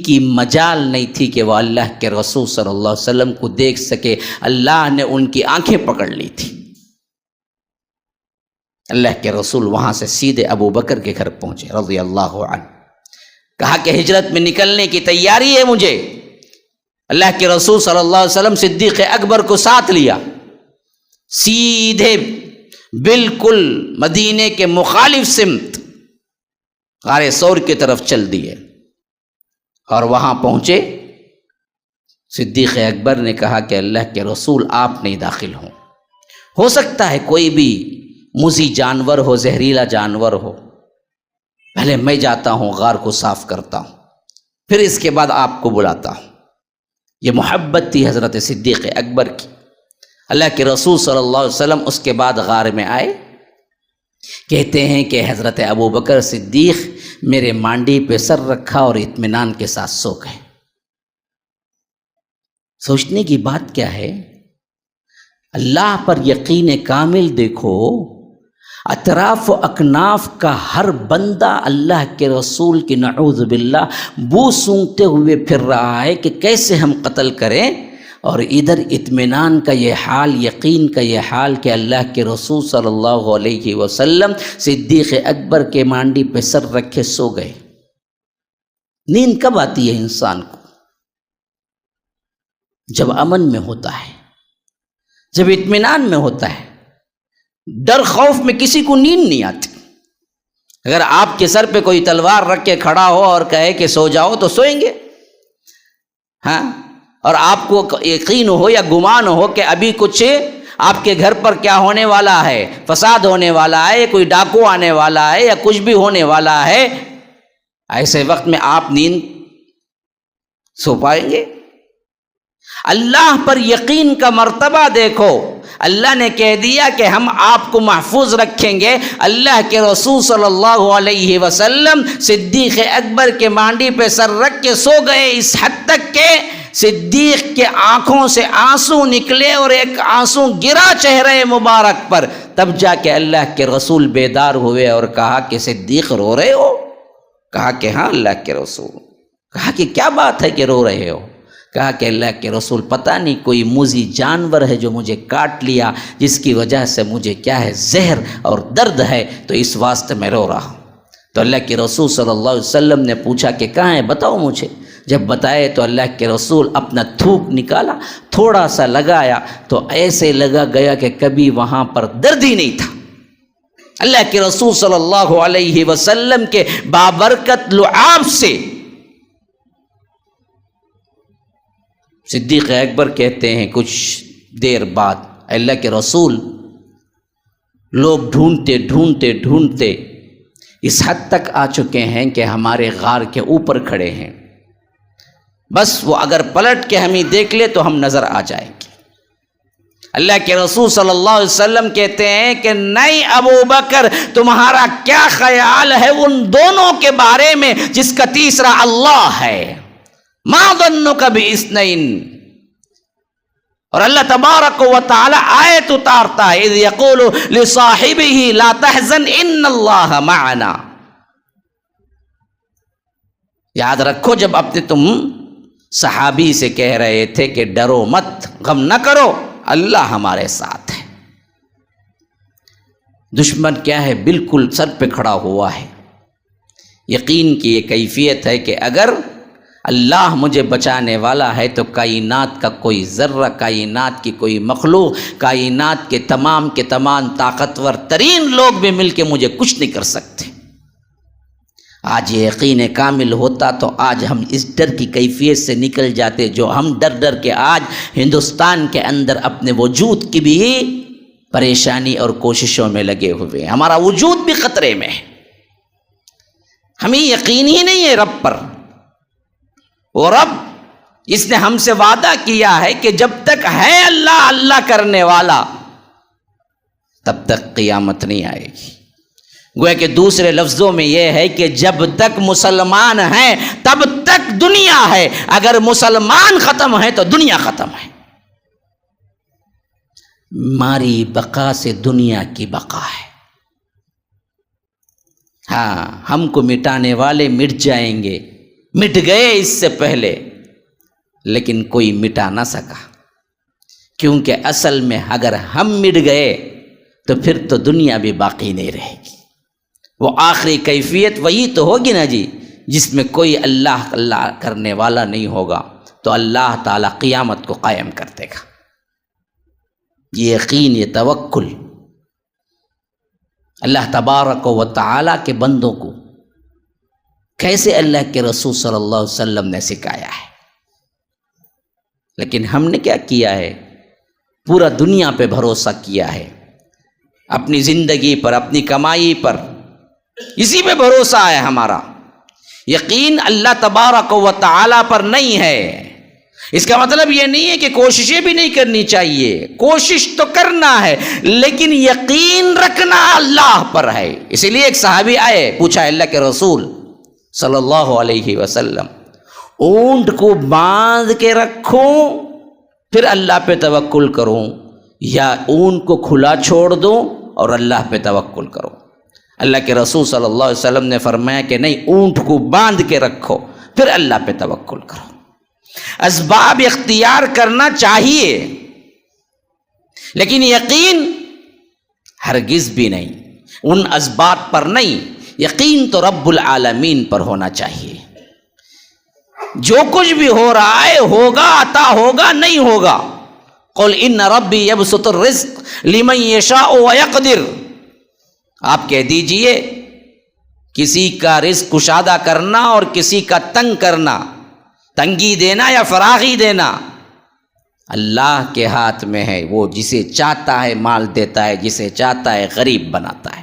کی مجال نہیں تھی کہ وہ اللہ کے رسول صلی اللہ علیہ وسلم کو دیکھ سکے، اللہ نے ان کی آنکھیں پکڑ لی تھی۔ اللہ کے رسول وہاں سے سیدھے ابو بکر کے گھر پہنچے رضی اللہ عنہ، کہا کہ ہجرت میں نکلنے کی تیاری ہے مجھے۔ اللہ کے رسول صلی اللہ علیہ وسلم صدیق اکبر کو ساتھ لیا، سیدھے بالکل مدینے کے مخالف سمت غار ثور کی طرف چل دیے، اور وہاں پہنچے۔ صدیق اکبر نے کہا کہ اللہ کے رسول آپ نہیں داخل ہوں، ہو سکتا ہے کوئی بھی موذی جانور ہو، زہریلا جانور ہو، پہلے میں جاتا ہوں غار کو صاف کرتا ہوں، پھر اس کے بعد آپ کو بلاتا ہوں۔ یہ محبت تھی حضرت صدیق اکبر کی۔ اللہ کے رسول صلی اللہ علیہ وسلم اس کے بعد غار میں آئے، کہتے ہیں کہ حضرت ابو بکر صدیق میرے مانڈی پہ سر رکھا اور اطمینان کے ساتھ سو گئے۔ سوچنے کی بات کیا ہے، اللہ پر یقین کامل دیکھو، اطراف و اکناف کا ہر بندہ اللہ کے رسول کی نعوذ باللہ بو سونگتے ہوئے پھر رہا ہے کہ کیسے ہم قتل کریں، اور ادھر اطمینان کا یہ حال، یقین کا یہ حال کہ اللہ کے رسول صلی اللہ علیہ وسلم صدیق اکبر کے مانڈی پہ سر رکھے سو گئے۔ نیند کب آتی ہے انسان کو؟ جب امن میں ہوتا ہے، جب اطمینان میں ہوتا ہے۔ ڈر خوف میں کسی کو نیند نہیں آتی۔ اگر آپ کے سر پہ کوئی تلوار رکھ کے کھڑا ہو اور کہے کہ سو جاؤ تو سوئیں گے، ہاں، اور آپ کو یقین ہو یا گمان ہو کہ ابھی کچھ آپ کے گھر پر کیا ہونے والا ہے، فساد ہونے والا ہے، کوئی ڈاکو آنے والا ہے یا کچھ بھی ہونے والا ہے، ایسے وقت میں آپ نیند سو پائیں گے؟ اللہ پر یقین کا مرتبہ دیکھو، اللہ نے کہہ دیا کہ ہم آپ کو محفوظ رکھیں گے۔ اللہ کے رسول صلی اللہ علیہ وسلم صدیق اکبر کے مانڈی پہ سر رکھ کے سو گئے، اس حد تک کہ صدیق کے آنکھوں سے آنسو نکلے اور ایک آنسو گرا چہرے مبارک پر۔ تب جا کے اللہ کے رسول بیدار ہوئے اور کہا کہ صدیق رو رہے ہو؟ کہا کہ ہاں اللہ کے رسول۔ کہا کہ کیا بات ہے کہ رو رہے ہو؟ کہا کہ اللہ کے رسول پتہ نہیں کوئی موذی جانور ہے جو مجھے کاٹ لیا، جس کی وجہ سے مجھے کیا ہے زہر اور درد ہے، تو اس واسطے میں رو رہا ہوں۔ تو اللہ کے رسول صلی اللہ علیہ وسلم نے پوچھا کہ کہاں ہے، بتاؤ مجھے۔ جب بتائے تو اللہ کے رسول اپنا تھوک نکالا، تھوڑا سا لگایا تو ایسے لگا گیا کہ کبھی وہاں پر درد ہی نہیں تھا۔ اللہ کے رسول صلی اللہ علیہ وسلم کے بابرکت لعاب سے صدیق اکبر کہتے ہیں کچھ دیر بعد اللہ کے رسول لوگ ڈھونڈتے ڈھونڈتے ڈھونڈتے اس حد تک آ چکے ہیں کہ ہمارے غار کے اوپر کھڑے ہیں، بس وہ اگر پلٹ کے ہمیں دیکھ لے تو ہم نظر آ جائیں گے۔ اللہ کے رسول صلی اللہ علیہ وسلم کہتے ہیں کہ نہیں ابو بکر، تمہارا کیا خیال ہے ان دونوں کے بارے میں جس کا تیسرا اللہ ہے؟ ما ظنک باثنین۔ اور اللہ تبارک و تعالی آیت اتارتا ہے اذ یقول لصاحبہ لا تحزن ان اللہ معنا۔ یاد رکھو جب اپنے تم صحابی سے کہہ رہے تھے کہ ڈرو مت، غم نہ کرو، اللہ ہمارے ساتھ ہے۔ دشمن کیا ہے؟ بالکل سر پہ کھڑا ہوا ہے۔ یقین کی یہ کیفیت ہے کہ اگر اللہ مجھے بچانے والا ہے تو کائنات کا کوئی ذرہ، کائنات کی کوئی مخلوق، کائنات کے تمام طاقتور ترین لوگ بھی مل کے مجھے کچھ نہیں کر سکتے۔ آج یہ یقین کامل ہوتا تو آج ہم اس ڈر کی کیفیت سے نکل جاتے جو ہم ڈر ڈر کے آج ہندوستان کے اندر اپنے وجود کی بھی پریشانی اور کوششوں میں لگے ہوئے ہیں۔ ہمارا وجود بھی خطرے میں ہے، ہمیں یقین ہی نہیں ہے رب پر۔ اور رب اس نے ہم سے وعدہ کیا ہے کہ جب تک ہے اللہ اللہ کرنے والا تب تک قیامت نہیں آئے گی۔ گویا کہ دوسرے لفظوں میں یہ ہے کہ جب تک مسلمان ہیں تب تک دنیا ہے، اگر مسلمان ختم ہے تو دنیا ختم ہے۔ ہماری بقا سے دنیا کی بقا ہے۔ ہاں، ہم کو مٹانے والے مٹ جائیں گے، مٹ گئے اس سے پہلے، لیکن کوئی مٹا نہ سکا، کیونکہ اصل میں اگر ہم مٹ گئے تو پھر تو دنیا بھی باقی نہیں رہے گی۔ وہ آخری کیفیت وہی تو ہوگی نا جی، جس میں کوئی اللہ اللہ کرنے والا نہیں ہوگا، تو اللہ تعالیٰ قیامت کو قائم کر دے گا۔ یہ یقین، یہ توکل اللہ تبارک و تعالیٰ کے بندوں کو کیسے اللہ کے رسول صلی اللہ علیہ وسلم نے سکھایا ہے۔ لیکن ہم نے کیا کیا ہے؟ پورا دنیا پہ بھروسہ کیا ہے، اپنی زندگی پر، اپنی کمائی پر، اسی پہ بھروسہ ہے ہمارا۔ یقین اللہ تبارک و تعالیٰ پر نہیں ہے۔ اس کا مطلب یہ نہیں ہے کہ کوششیں بھی نہیں کرنی چاہیے، کوشش تو کرنا ہے، لیکن یقین رکھنا اللہ پر ہے۔ اسی لیے ایک صحابی آئے، پوچھا اللہ کے رسول صلی اللہ علیہ وسلم، اونٹ کو باندھ کے رکھوں پھر اللہ پہ توکل کروں، یا اونٹ کو کھلا چھوڑ دوں اور اللہ پہ توکل کروں؟ اللہ کے رسول صلی اللہ علیہ وسلم نے فرمایا کہ نہیں، اونٹ کو باندھ کے رکھو پھر اللہ پہ توکل کرو۔ اسباب اختیار کرنا چاہیے، لیکن یقین ہرگز بھی نہیں ان اسباب پر نہیں، یقین تو رب العالمین پر ہونا چاہیے۔ جو کچھ بھی ہو رہا ہے ہوگا، عطا ہوگا، نہیں ہوگا۔ قل ان ربی یبسط الرزق لمن یشاء ویقدر، آپ کہہ دیجئے کسی کا رزق کشادہ کرنا اور کسی کا تنگ کرنا، تنگی دینا یا فراغی دینا اللہ کے ہاتھ میں ہے۔ وہ جسے چاہتا ہے مال دیتا ہے، جسے چاہتا ہے غریب بناتا ہے۔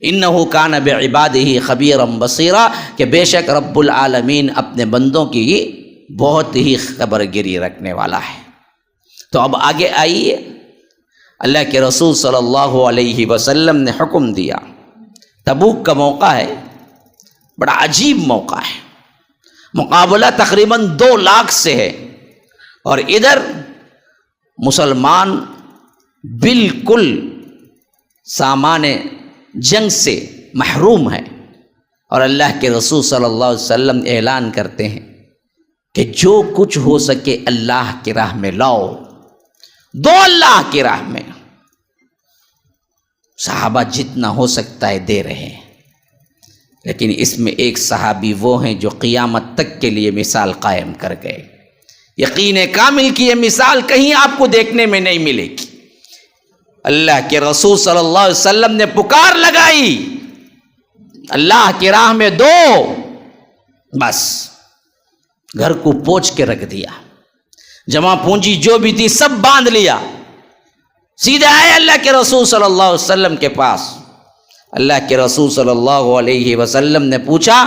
انہ کان بعبادہ خبیرا بصیرا، کہ بے شک رب العالمین اپنے بندوں کی بہت ہی خبر گیری رکھنے والا ہے۔ تو اب آگے آئیے، اللہ کے رسول صلی اللہ علیہ وسلم نے حکم دیا، تبوک کا موقع ہے، بڑا عجیب موقع ہے، مقابلہ تقریباً 2 لاکھ سے ہے، اور ادھر مسلمان بالکل سامان جنگ سے محروم ہے، اور اللہ کے رسول صلی اللہ علیہ وسلم اعلان کرتے ہیں کہ جو کچھ ہو سکے اللہ کی راہ میں لاؤ، دو اللہ کی راہ میں۔ صحابہ جتنا ہو سکتا ہے دے رہے ہیں، لیکن اس میں ایک صحابی وہ ہیں جو قیامت تک کے لیے مثال قائم کر گئے۔ یقین کامل کی یہ مثال کہیں آپ کو دیکھنے میں نہیں ملے گی۔ اللہ کے رسول صلی اللہ علیہ وسلم نے پکار لگائی، اللہ کی راہ میں دو، بس گھر کو پوچھ کے رکھ دیا، جمع پونجی جو بھی تھی سب باندھ لیا، سیدھے آئے اللہ کے رسول صلی اللہ علیہ وسلم کے پاس۔ اللہ کے رسول صلی اللہ علیہ وسلم نے پوچھا،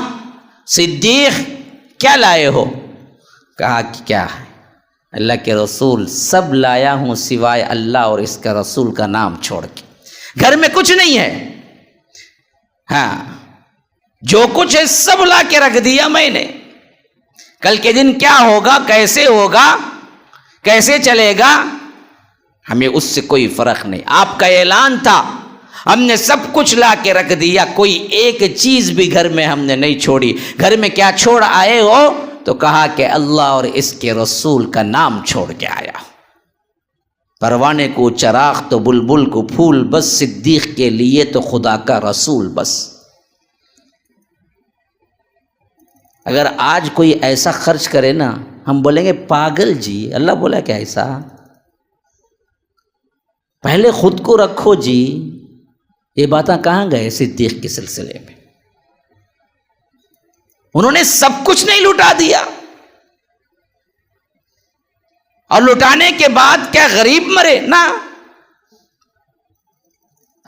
صدیق کیا لائے ہو؟ کہا کہ کیا ہے؟ اللہ کے رسول سب لایا ہوں سوائے اللہ اور اس کا رسول کا نام چھوڑ کے، گھر میں کچھ نہیں ہے، ہاں جو کچھ ہے سب لا کے رکھ دیا میں نے، کل کے دن کیا ہوگا، کیسے ہوگا، کیسے چلے گا، ہمیں اس سے کوئی فرق نہیں۔ آپ کا اعلان تھا، ہم نے سب کچھ لا کے رکھ دیا، کوئی ایک چیز بھی گھر میں ہم نے نہیں چھوڑی۔ گھر میں کیا چھوڑ آئے ہو؟ تو کہا کہ اللہ اور اس کے رسول کا نام چھوڑ کے آیا۔ پروانے کو چراغ تو بلبل کو پھول، بس صدیق کے لیے تو خدا کا رسول بس۔ اگر آج کوئی ایسا خرچ کرے نا، ہم بولیں گے پاگل جی، اللہ بولا کہ ایسا؟ پہلے خود کو رکھو جی۔ یہ باتیں کہاں گئے صدیق کے سلسلے میں؟ انہوں نے سب کچھ نہیں لٹا دیا، اور لٹانے کے بعد کیا غریب مرے؟ نہ،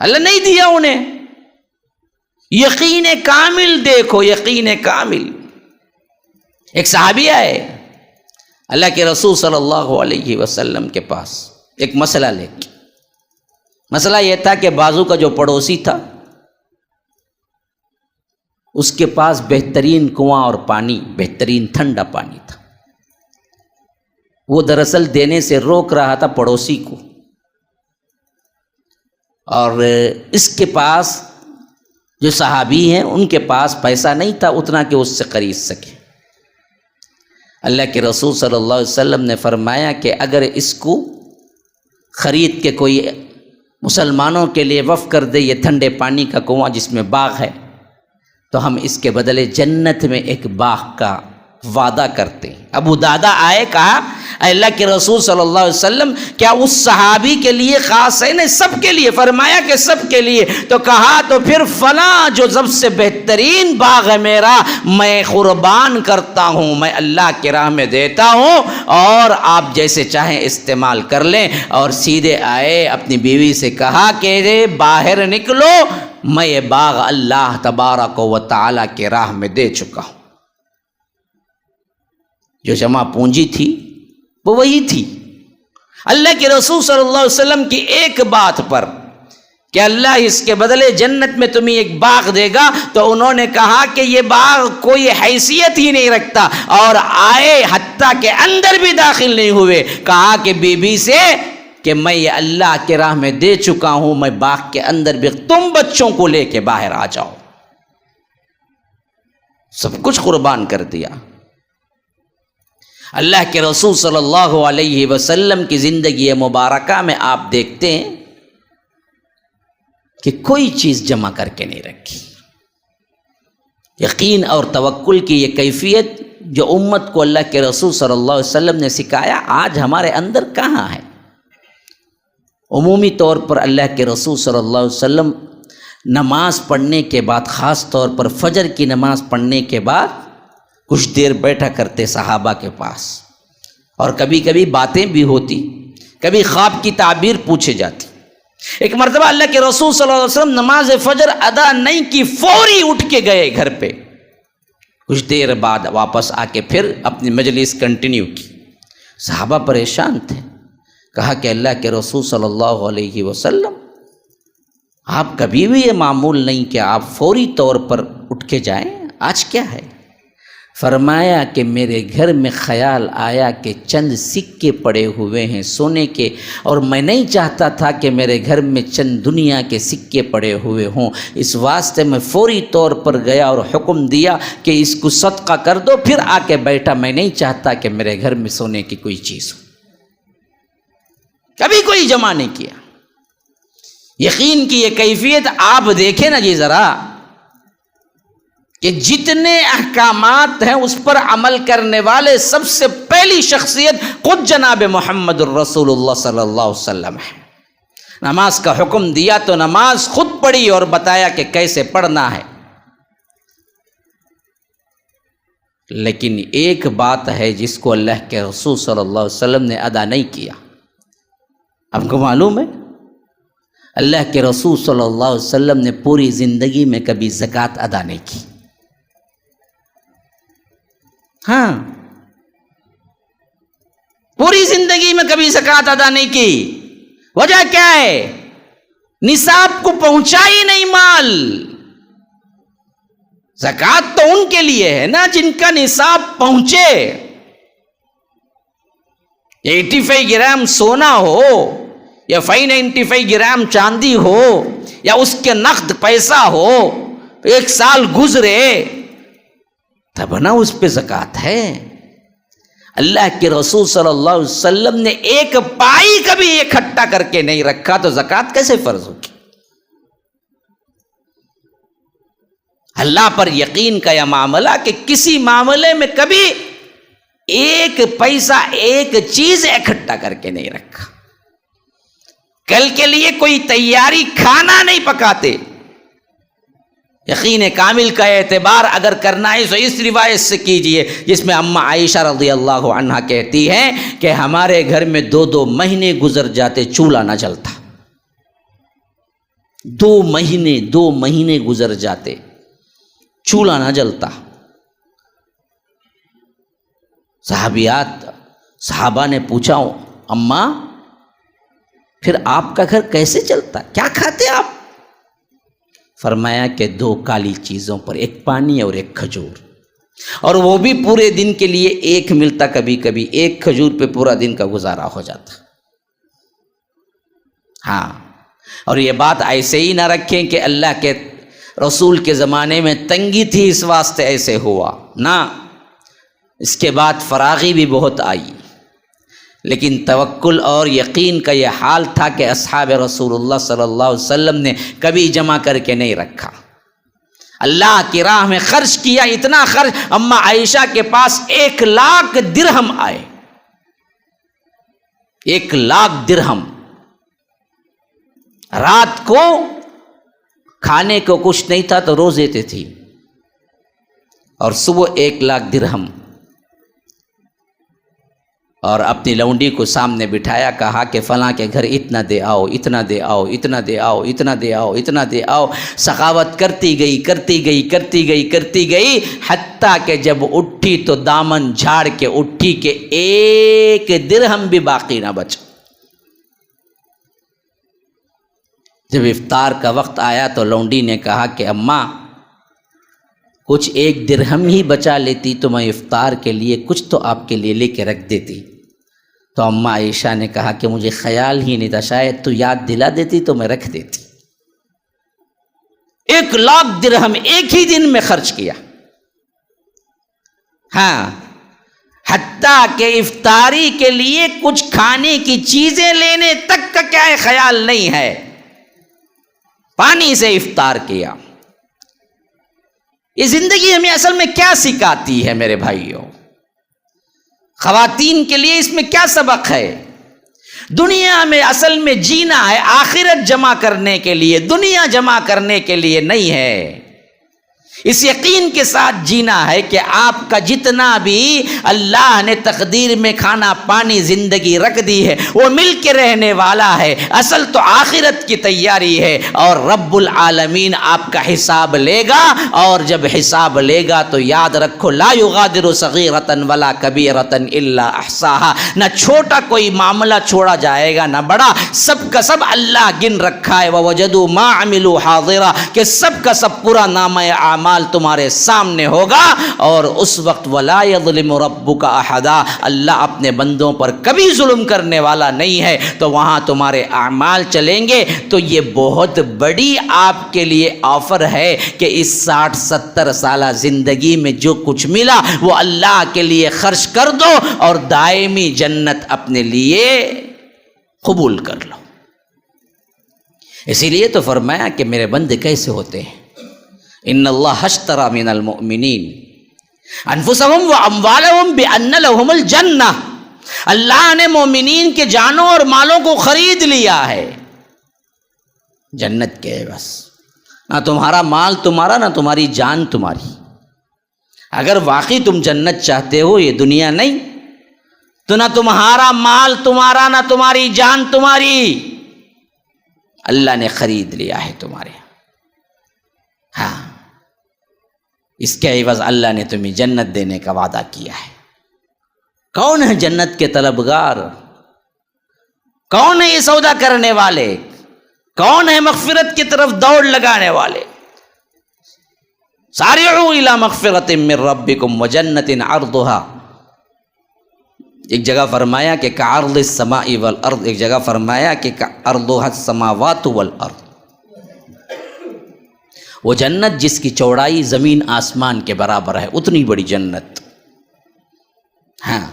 اللہ نہیں دیا انہیں۔ یقین کامل دیکھو، یقین کامل۔ ایک صحابی آئے اللہ کے رسول صلی اللہ علیہ وسلم کے پاس ایک مسئلہ لے کے۔ مسئلہ یہ تھا کہ بازو کا جو پڑوسی تھا اس کے پاس بہترین کنواں اور پانی، بہترین ٹھنڈا پانی تھا، وہ دراصل دینے سے روک رہا تھا پڑوسی کو، اور اس کے پاس جو صحابی ہیں ان کے پاس پیسہ نہیں تھا اتنا کہ اس سے خرید سکے۔ اللہ کے رسول صلی اللہ علیہ وسلم نے فرمایا کہ اگر اس کو خرید کے کوئی مسلمانوں کے لیے وقف کر دے، یہ ٹھنڈے پانی کا کنواں جس میں باغ ہے، تو ہم اس کے بدلے جنت میں ایک باغ کا وعدہ کرتے ہیں۔ ابو دادا آئے، کہا اے اللہ کے رسول صلی اللہ علیہ وسلم کیا اس صحابی کے لیے خاص ہے؟ نہیں، سب کے لیے۔ فرمایا کہ سب کے لیے۔ تو کہا تو پھر فلاں جو سب سے بہترین باغ ہے میرا، میں قربان کرتا ہوں، میں اللہ کی راہ میں دیتا ہوں، اور آپ جیسے چاہیں استعمال کر لیں۔ اور سیدھے آئے، اپنی بیوی سے کہا کہ باہر نکلو، میں یہ باغ اللہ تبارک و تعالی کی راہ میں دے چکا ہوں۔ جو جمع پونجی تھی وہ وہی تھی۔ اللہ کے رسول صلی اللہ علیہ وسلم کی ایک بات پر کہ اللہ اس کے بدلے جنت میں تمہیں ایک باغ دے گا، تو انہوں نے کہا کہ یہ باغ کوئی حیثیت ہی نہیں رکھتا، اور آئے حتیٰ کہ اندر بھی داخل نہیں ہوئے۔ کہا کہ بی بی سے کہ میں یہ اللہ کے راہ میں دے چکا ہوں، میں باغ کے اندر بھی، تم بچوں کو لے کے باہر آ جاؤ۔ سب کچھ قربان کر دیا۔ اللہ کے رسول صلی اللہ علیہ وسلم کی زندگی مبارکہ میں آپ دیکھتے ہیں کہ کوئی چیز جمع کر کے نہیں رکھی۔ یقین اور توکل کی یہ کیفیت جو امت کو اللہ کے رسول صلی اللہ علیہ وسلم نے سکھایا، آج ہمارے اندر کہاں ہے؟ عمومی طور پر اللہ کے رسول صلی اللہ علیہ وسلم نماز پڑھنے کے بعد، خاص طور پر فجر کی نماز پڑھنے کے بعد کچھ دیر بیٹھا کرتے صحابہ کے پاس، اور کبھی کبھی باتیں بھی ہوتی، کبھی خواب کی تعبیر پوچھے جاتی۔ ایک مرتبہ اللہ کے رسول صلی اللہ علیہ وسلم نماز فجر ادا نہیں کی، فوری اٹھ کے گئے گھر پہ، کچھ دیر بعد واپس آ کے پھر اپنی مجلس کنٹینیو کی۔ صحابہ پریشان تھے، کہا کہ اللہ کے رسول صلی اللہ علیہ وسلم، آپ کبھی بھی یہ معمول نہیں کہ آپ فوری طور پر اٹھ کے جائیں، آج کیا ہے؟ فرمایا کہ میرے گھر میں خیال آیا کہ چند سکے پڑے ہوئے ہیں سونے کے، اور میں نہیں چاہتا تھا کہ میرے گھر میں چند دنیا کے سکے پڑے ہوئے ہوں، اس واسطے میں فوری طور پر گیا اور حکم دیا کہ اس کو صدقہ کر دو، پھر آ کے بیٹھا، میں نہیں چاہتا کہ میرے گھر میں سونے کی کوئی چیز ہو۔ کبھی کوئی جمع نہیں کیا۔ یقین کی یہ کیفیت آپ دیکھیں نا جی ذرا، کہ جتنے احکامات ہیں اس پر عمل کرنے والے سب سے پہلی شخصیت خود جناب محمد الرسول اللہ صلی اللہ علیہ وسلم ہے۔ نماز کا حکم دیا تو نماز خود پڑھی اور بتایا کہ کیسے پڑھنا ہے۔ لیکن ایک بات ہے جس کو اللہ کے رسول صلی اللہ علیہ وسلم نے ادا نہیں کیا۔ آپ کو معلوم ہے اللہ کے رسول صلی اللہ علیہ وسلم نے پوری زندگی میں کبھی زکوٰۃ ادا نہیں کی۔ ہاں، پوری زندگی میں کبھی زکوٰۃ ادا نہیں کی۔ وجہ کیا ہے؟ نصاب کو پہنچا ہی نہیں مال۔ زکوٰۃ تو ان کے لیے ہے نا جن کا نصاب پہنچے۔ 85 گرام سونا ہو یا 595 گرام چاندی ہو یا اس کے نقد پیسہ ہو، ایک سال گزرے تب نا اس پہ زکوٰۃ ہے۔ اللہ کے رسول صلی اللہ علیہ وسلم نے ایک پائی کبھی اکٹھا کر کے نہیں رکھا تو زکوٰۃ کیسے فرض ہوگی؟ اللہ پر یقین کا یہ معاملہ کہ کسی معاملے میں کبھی ایک پیسہ ایک چیز اکٹھا کر کے نہیں رکھا، کل کے لیے کوئی تیاری کھانا نہیں پکاتے۔ یقین کامل کا اعتبار اگر کرنا ہے تو اس روایت سے کیجئے جس میں اماں عائشہ رضی اللہ عنہا کہتی ہیں کہ ہمارے گھر میں 2 مہینے گزر جاتے چولہا نہ جلتا۔ 2 مہینے گزر جاتے چولہا نہ جلتا۔ صحابہ نے پوچھا، اماں پھر آپ کا گھر کیسے چلتا، کیا کھاتے آپ؟ فرمایا کہ 2 کالی چیزوں پر، ایک پانی اور ایک کھجور، اور وہ بھی پورے دن کے لیے ایک ملتا، کبھی کبھی ایک کھجور پہ پورا دن کا گزارا ہو جاتا۔ ہاں، اور یہ بات ایسے ہی نہ رکھیں کہ اللہ کے رسول کے زمانے میں تنگی تھی اس واسطے ایسے ہوا، نہ، اس کے بعد فراغی بھی بہت آئی، لیکن توکل اور یقین کا یہ حال تھا کہ اصحاب رسول اللہ صلی اللہ علیہ وسلم نے کبھی جمع کر کے نہیں رکھا، اللہ کی راہ میں خرچ کیا۔ اتنا خرچ، اماں عائشہ کے پاس 1,00,000 درہم آئے، 1,00,000 درہم۔ رات کو کھانے کو کچھ نہیں تھا تو روزے تھی، اور صبح 1,00,000 درہم، اور اپنی لونڈی کو سامنے بٹھایا، کہا کہ فلاں کے گھر اتنا دے آؤ، اتنا دے آؤ، اتنا دے آؤ، اتنا دے آؤ، اتنا دے آؤ۔ سخاوت کرتی گئی، حتیٰ کہ جب اٹھی تو دامن جھاڑ کے اٹھی کہ 1 درہم بھی باقی نہ بچا۔ جب افطار کا وقت آیا تو لونڈی نے کہا کہ اماں کچھ 1 درہم ہی بچا لیتی تو میں افطار کے لیے کچھ تو آپ کے لیے لے کے رکھ دیتی۔ تو اماں عائشہ نے کہا کہ مجھے خیال ہی نہیں تھا، شاید تو یاد دلا دیتی تو میں رکھ دیتی۔ 1,00,000 درہم ایک ہی دن میں خرچ کیا۔ ہاں، حتیٰ کہ افطاری کے لیے کچھ کھانے کی چیزیں لینے تک کا کیا خیال نہیں ہے، پانی سے افطار کیا۔ یہ زندگی ہمیں اصل میں کیا سکھاتی ہے میرے بھائیوں؟ خواتین کے لیے اس میں کیا سبق ہے؟ دنیا میں اصل میں جینا ہے آخرت جمع کرنے کے لیے، دنیا جمع کرنے کے لیے نہیں ہے۔ اس یقین کے ساتھ جینا ہے کہ آپ کا جتنا بھی اللہ نے تقدیر میں کھانا پانی زندگی رکھ دی ہے وہ مل کے رہنے والا ہے، اصل تو آخرت کی تیاری ہے، اور رب العالمین آپ کا حساب لے گا، اور جب حساب لے گا تو یاد رکھو لا یغادر صغیرۃ ولا کبیرۃ الا احصاها، نہ چھوٹا کوئی معاملہ چھوڑا جائے گا نہ بڑا، سب کا سب اللہ گن رکھا ہے، ووجدوا ما عملوا حاضرا، کہ سب کا سب پورا نامہ اعمال تمہارے سامنے ہوگا، اور اس وقت ولا یظلم ربک احدا، اللہ اپنے بندوں پر کبھی ظلم کرنے والا نہیں ہے، تو وہاں تمہارے اعمال چلیں گے۔ تو یہ بہت بڑی آپ کے لیے آفر ہے کہ اس 60-70 سالہ زندگی میں جو کچھ ملا وہ اللہ کے لیے خرچ کر دو اور دائمی جنت اپنے لیے قبول کر لو۔ اسی لیے تو فرمایا کہ میرے بندے کیسے ہوتے ہیں، ان اللہ اشتری من المؤمنین انفسهم واموالهم بان لهم الجنہ، اللہ نے مومنین کے جانوں اور مالوں کو خرید لیا ہے جنت کے بس، نہ تمہارا مال تمہارا نہ تمہاری جان تمہاری۔ اگر واقعی تم جنت چاہتے ہو، یہ دنیا نہیں، تو نہ تمہارا مال تمہارا نہ تمہاری جان تمہاری، اللہ نے خرید لیا ہے تمہارے۔ ہاں، اس کے عوض اللہ نے تمہیں جنت دینے کا وعدہ کیا ہے۔ کون ہے جنت کے طلبگار؟ کون ہے یہ سودا کرنے والے؟ کون ہے مغفرت کی طرف دوڑ لگانے والے؟ سارعوا الی مغفرۃ من ربکم وجنۃ عرضها، ایک جگہ فرمایا کہ کعرض السماء والارض، ایک جگہ فرمایا کہ عرضها السماوات والارض، وہ جنت جس کی چوڑائی زمین آسمان کے برابر ہے، اتنی بڑی جنت۔ ہاں،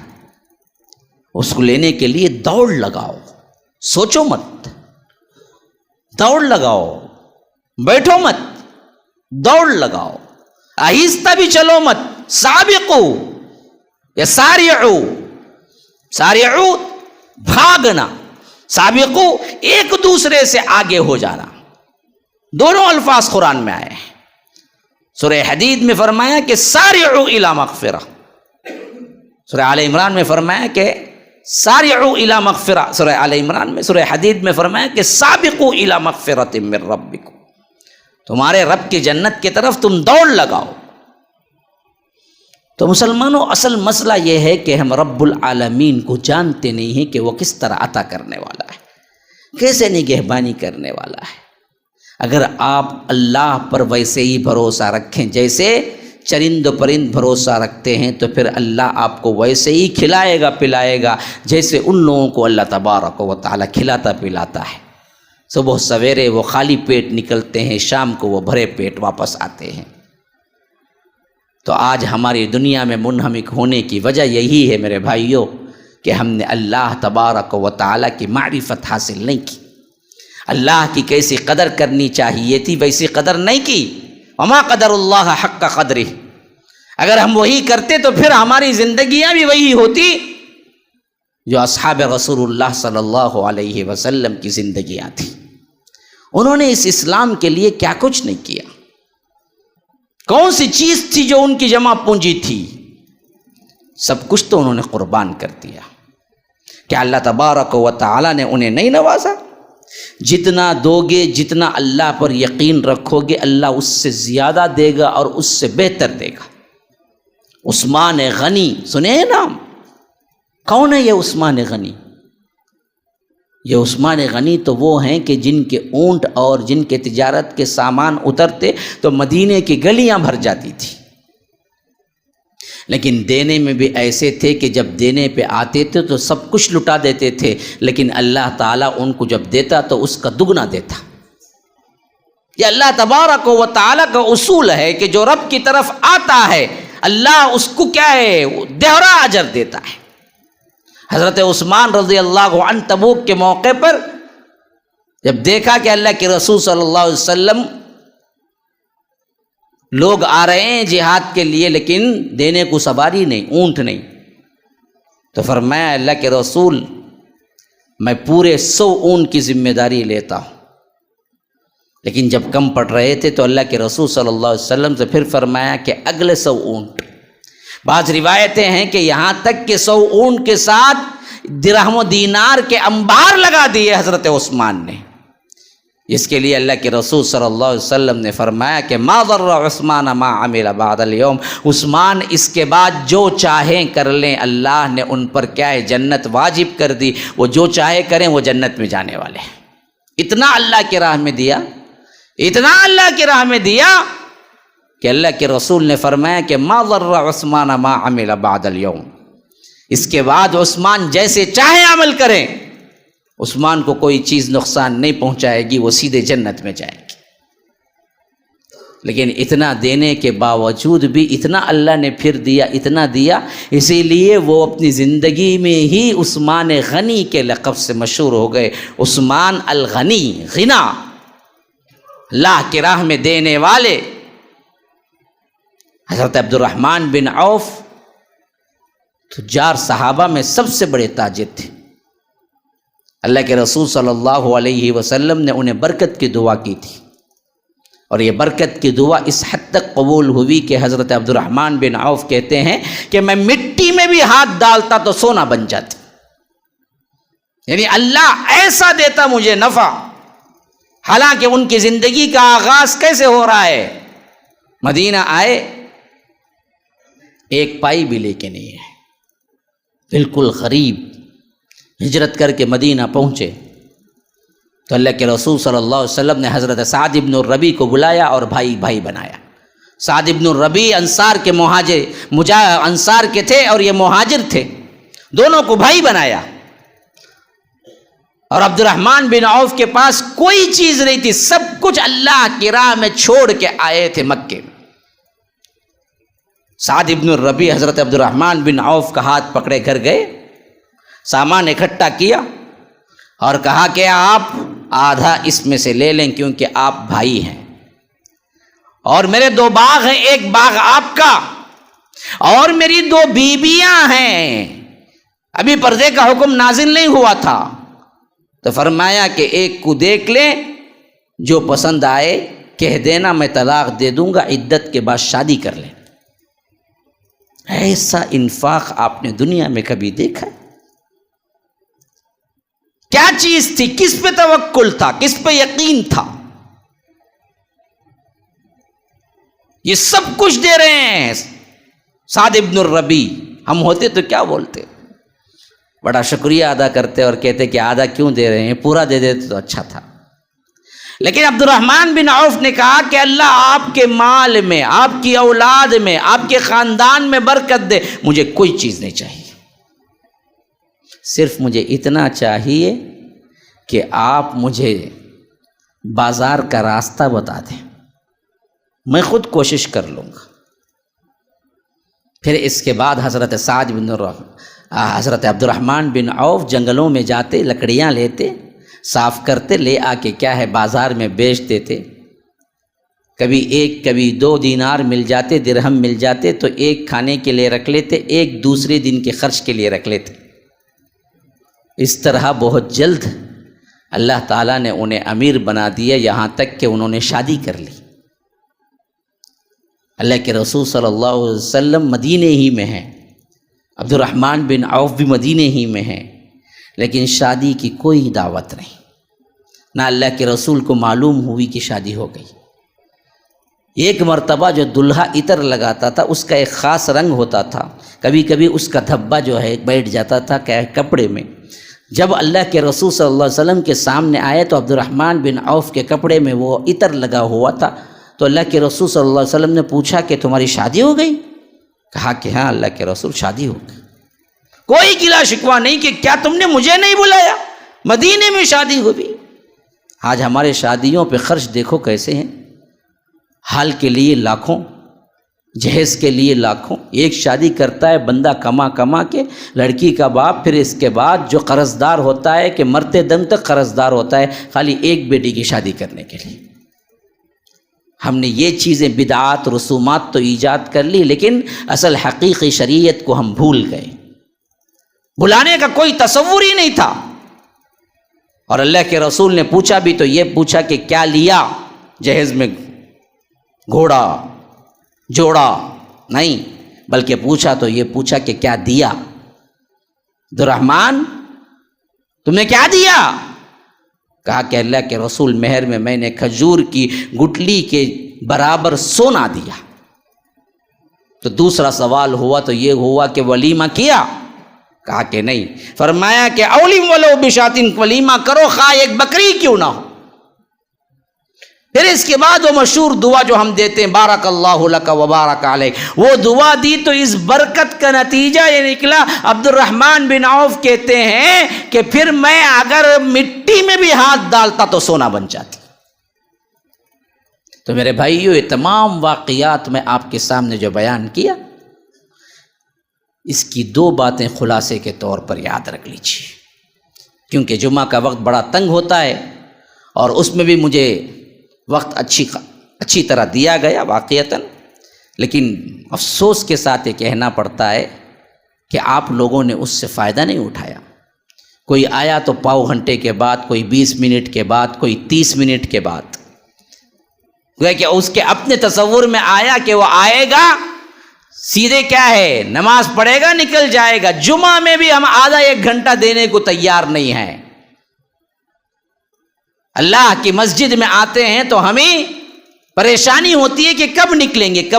اس کو لینے کے لیے دوڑ لگاؤ، سوچو مت، دوڑ لگاؤ، بیٹھو مت، دوڑ لگاؤ، آہستہ بھی چلو مت، سابقو یا سارعو، سارعو بھاگنا، سابقو ایک دوسرے سے آگے ہو جانا، دونوں الفاظ قرآن میں آئے ہیں۔ سورہ حدید میں فرمایا کہ سارعوا الی مغفرہ، سورہ آل عمران میں فرمایا کہ سارعوا الی مغفرہ، سورہ آل عمران میں، سورہ حدید میں فرمایا کہ سابقوا الی مغفرۃ من ربکم، تمہارے رب کی جنت کی طرف تم دوڑ لگاؤ۔ تو مسلمانوں، اصل مسئلہ یہ ہے کہ ہم رب العالمین کو جانتے نہیں ہیں کہ وہ کس طرح عطا کرنے والا ہے، کیسے نگہبانی کرنے والا ہے۔ اگر آپ اللہ پر ویسے ہی بھروسہ رکھیں جیسے چرند و پرند بھروسہ رکھتے ہیں، تو پھر اللہ آپ کو ویسے ہی کھلائے گا پلائے گا جیسے ان لوگوں کو اللہ تبارک و تعالی کھلاتا پلاتا ہے۔ صبح سویرے وہ خالی پیٹ نکلتے ہیں، شام کو وہ بھرے پیٹ واپس آتے ہیں۔ تو آج ہماری دنیا میں منہمک ہونے کی وجہ یہی ہے میرے بھائیوں کہ ہم نے اللہ تبارک و تعالی کی معرفت حاصل نہیں کی، اللہ کی کیسی قدر کرنی چاہیے تھی ویسی قدر نہیں کی۔ وما قدر اللہ حق قدرہ، اگر ہم وہی کرتے تو پھر ہماری زندگیاں بھی وہی ہوتی جو اصحاب رسول اللہ صلی اللہ علیہ وسلم کی زندگیاں تھیں۔ انہوں نے اس اسلام کے لیے کیا کچھ نہیں کیا، کون سی چیز تھی جو ان کی جمع پونجی تھی؟ سب کچھ تو انہوں نے قربان کر دیا۔ کیا اللہ تبارک و تعالی نے انہیں نہیں نوازا؟ جتنا دو گے، جتنا اللہ پر یقین رکھو گے، اللہ اس سے زیادہ دے گا اور اس سے بہتر دے گا۔ عثمان غنی سنے ہیں نام؟ کون ہے یہ عثمان غنی؟ یہ عثمان غنی تو وہ ہیں کہ جن کے اونٹ اور جن کے تجارت کے سامان اترتے تو مدینے کی گلیاں بھر جاتی تھی، لیکن دینے میں بھی ایسے تھے کہ جب دینے پہ آتے تھے تو سب کچھ لٹا دیتے تھے، لیکن اللہ تعالیٰ ان کو جب دیتا تو اس کا دگنا دیتا۔ یہ اللہ تبارک و تعالیٰ کا اصول ہے کہ جو رب کی طرف آتا ہے اللہ اس کو کیا ہے، دوہرا اجر دیتا ہے۔ حضرت عثمان رضی اللہ عنہ تبوک کے موقع پر جب دیکھا کہ اللہ کے رسول صلی اللہ علیہ وسلم لوگ آ رہے ہیں جہاد کے لیے لیکن دینے کو سواری نہیں، اونٹ نہیں، تو فرمایا اللہ کے رسول میں پورے 100 اونٹ کی ذمہ داری لیتا ہوں، لیکن جب کم پڑ رہے تھے تو اللہ کے رسول صلی اللہ علیہ وسلم سے پھر فرمایا کہ اگلے 100 اونٹ. بعض روایتیں ہیں کہ یہاں تک کہ 100 اونٹ کے ساتھ درہم و دینار کے انبار لگا دیے حضرت عثمان نے. اس کے لیے اللہ کے رسول صلی اللہ علیہ وسلم نے فرمایا کہ ما ضر عثمان ما عمل بعد اليوم، عثمان اس کے بعد جو چاہیں کر لیں، اللہ نے ان پر کیا ہے جنت واجب کر دی، وہ جو چاہے کریں وہ جنت میں جانے والے ہیں. اتنا اللہ کی راہ میں دیا، اتنا اللہ کی راہ میں دیا کہ اللہ کے رسول نے فرمایا کہ ما ضر عثمان ما عمل بعد اليوم، اس کے بعد عثمان جیسے چاہے عمل کریں، عثمان کو کوئی چیز نقصان نہیں پہنچائے گی، وہ سیدھے جنت میں جائے گی. لیکن اتنا دینے کے باوجود بھی اتنا اللہ نے پھر دیا، اتنا دیا، اسی لیے وہ اپنی زندگی میں ہی عثمان غنی کے لقب سے مشہور ہو گئے. عثمان الغنی، غنا، اللہ کی راہ میں دینے والے. حضرت عبد الرحمن بن عوف تجار صحابہ میں سب سے بڑے تاجر تھے. اللہ کے رسول صلی اللہ علیہ وسلم نے انہیں برکت کی دعا کی تھی، اور یہ برکت کی دعا اس حد تک قبول ہوئی کہ حضرت عبد الرحمن بن عوف کہتے ہیں کہ میں مٹی میں بھی ہاتھ ڈالتا تو سونا بن جاتا. یعنی اللہ ایسا دیتا مجھے نفع. حالانکہ ان کی زندگی کا آغاز کیسے ہو رہا ہے؟ مدینہ آئے، ایک پائی بھی لے کے نہیں ہے، بالکل غریب. ہجرت کر کے مدینہ پہنچے تو اللہ کے رسول صلی اللہ علیہ وسلم نے حضرت سعد ابن الربی کو بلایا اور بھائی بھائی بنایا. سعد ابن الربی انصار کے انصار کے تھے اور یہ مہاجر تھے، دونوں کو بھائی بنایا. اور عبد الرحمن بن عوف کے پاس کوئی چیز نہیں تھی، سب کچھ اللہ کی راہ میں چھوڑ کے آئے تھے مکے میں. سعد ابن الربی حضرت عبد الرحمن بن عوف کا ہاتھ پکڑے گھر گئے، سامان اکٹھا کیا اور کہا کہ آپ آدھا اس میں سے لے لیں کیونکہ آپ بھائی ہیں، اور میرے 2 باغ ہیں، ایک باغ آپ کا، اور میری 2 بیویاں ہیں، ابھی پردے کا حکم نازل نہیں ہوا تھا. تو فرمایا کہ ایک کو دیکھ لیں، جو پسند آئے کہہ دینا میں طلاق دے دوں گا، عدت کے بعد شادی کر لیں. ایسا انفاق آپ نے دنیا میں کبھی دیکھا ہے؟ کیا چیز تھی؟ کس پہ توکل تھا؟ کس پہ یقین تھا؟ یہ سب کچھ دے رہے ہیں سعد ابن الربی. ہم ہوتے تو کیا بولتے؟ بڑا شکریہ ادا کرتے اور کہتے کہ آدھا کیوں دے رہے ہیں، پورا دے دیتے تو اچھا تھا. لیکن عبد الرحمن بن عوف نے کہا کہ اللہ آپ کے مال میں، آپ کی اولاد میں، آپ کے خاندان میں برکت دے، مجھے کوئی چیز نہیں چاہیے، صرف مجھے اتنا چاہیے کہ آپ مجھے بازار کا راستہ بتا دیں، میں خود کوشش کر لوں گا. پھر اس کے بعد حضرت سعد بن حضرت عبد الرحمن بن عوف جنگلوں میں جاتے، لکڑیاں لیتے، صاف کرتے، لے آ کے کیا ہے بازار میں بیچ دیتے. کبھی 1 کبھی 2 دینار مل جاتے، درہم مل جاتے تو ایک کھانے کے لیے رکھ لیتے، ایک دوسرے دن کے خرچ کے لیے رکھ لیتے. اس طرح بہت جلد اللہ تعالیٰ نے انہیں امیر بنا دیا، یہاں تک کہ انہوں نے شادی کر لی. اللہ کے رسول صلی اللہ علیہ وسلم مدینے ہی میں ہیں، عبد الرحمن بن عوف بھی مدینے ہی میں ہیں، لیکن شادی کی کوئی دعوت نہیں. نہ اللہ کے رسول کو معلوم ہوئی کہ شادی ہو گئی. ایک مرتبہ جو دلہا عطر لگاتا تھا اس کا ایک خاص رنگ ہوتا تھا، کبھی کبھی اس کا دھبا جو ہے بیٹھ جاتا تھا کپڑے میں. جب اللہ کے رسول صلی اللہ علیہ وسلم کے سامنے آئے تو عبد الرحمن بن عوف کے کپڑے میں وہ عطر لگا ہوا تھا. تو اللہ کے رسول صلی اللہ علیہ وسلم نے پوچھا کہ تمہاری شادی ہو گئی؟ کہا کہ ہاں اللہ کے رسول شادی ہو گئی. کوئی گلا شکوہ نہیں کہ کیا تم نے مجھے نہیں بلایا، مدینے میں شادی ہوئی. آج ہمارے شادیوں پہ خرچ دیکھو کیسے ہیں، حال کے لیے لاکھوں، جہیز کے لیے لاکھوں. ایک شادی کرتا ہے بندہ کما کے، لڑکی کا باپ، پھر اس کے بعد جو قرض دار ہوتا ہے کہ مرتے دم تک قرض دار ہوتا ہے خالی ایک بیٹی کی شادی کرنے کے لیے. ہم نے یہ چیزیں بدعات رسومات تو ایجاد کر لی، لیکن اصل حقیقی شریعت کو ہم بھول گئے. بلانے کا کوئی تصور ہی نہیں تھا. اور اللہ کے رسول نے پوچھا بھی تو یہ پوچھا کہ کیا لیا؟ جہیز میں گھوڑا جوڑا نہیں، بلکہ پوچھا تو یہ پوچھا کہ کیا دیا؟ عبد الرحمن تم نے کیا دیا؟ کہا کہ اللہ کے رسول مہر میں نے کھجور کی گٹلی کے برابر سونا دیا۔ تو دوسرا سوال ہوا تو یہ ہوا کہ ولیمہ کیا؟ کہا کہ نہیں۔ فرمایا کہ اولم ولو بشاتن، ولیمہ کرو خواہ ایک بکری کیوں نہ ہو۔ پھر اس کے بعد وہ مشہور دعا جو ہم دیتے ہیں بارک اللہ لک و بارک علیک، وہ دعا دی تو اس برکت کا نتیجہ یہ نکلا، عبد الرحمن بن عوف کہتے ہیں کہ پھر میں اگر مٹی میں بھی ہاتھ ڈالتا تو سونا بن جاتی۔ تو میرے بھائیو، یہ تمام واقعات میں آپ کے سامنے جو بیان کیا، اس کی دو باتیں خلاصے کے طور پر یاد رکھ لیجیے، کیونکہ جمعہ کا وقت بڑا تنگ ہوتا ہے اور اس میں بھی مجھے وقت اچھی طرح دیا گیا واقعتاً، لیکن افسوس کے ساتھ یہ کہنا پڑتا ہے کہ آپ لوگوں نے اس سے فائدہ نہیں اٹھایا۔ کوئی آیا تو پاؤ گھنٹے کے بعد، کوئی 20 منٹ کے بعد، کوئی 30 منٹ کے بعد، گویا کہ اس کے اپنے تصور میں آیا کہ وہ آئے گا سیدھے کیا ہے نماز پڑھے گا نکل جائے گا۔ جمعہ میں بھی ہم آدھا ایک گھنٹہ دینے کو تیار نہیں ہیں۔ اللہ کی مسجد میں آتے ہیں تو ہمیں پریشانی ہوتی ہے کہ کب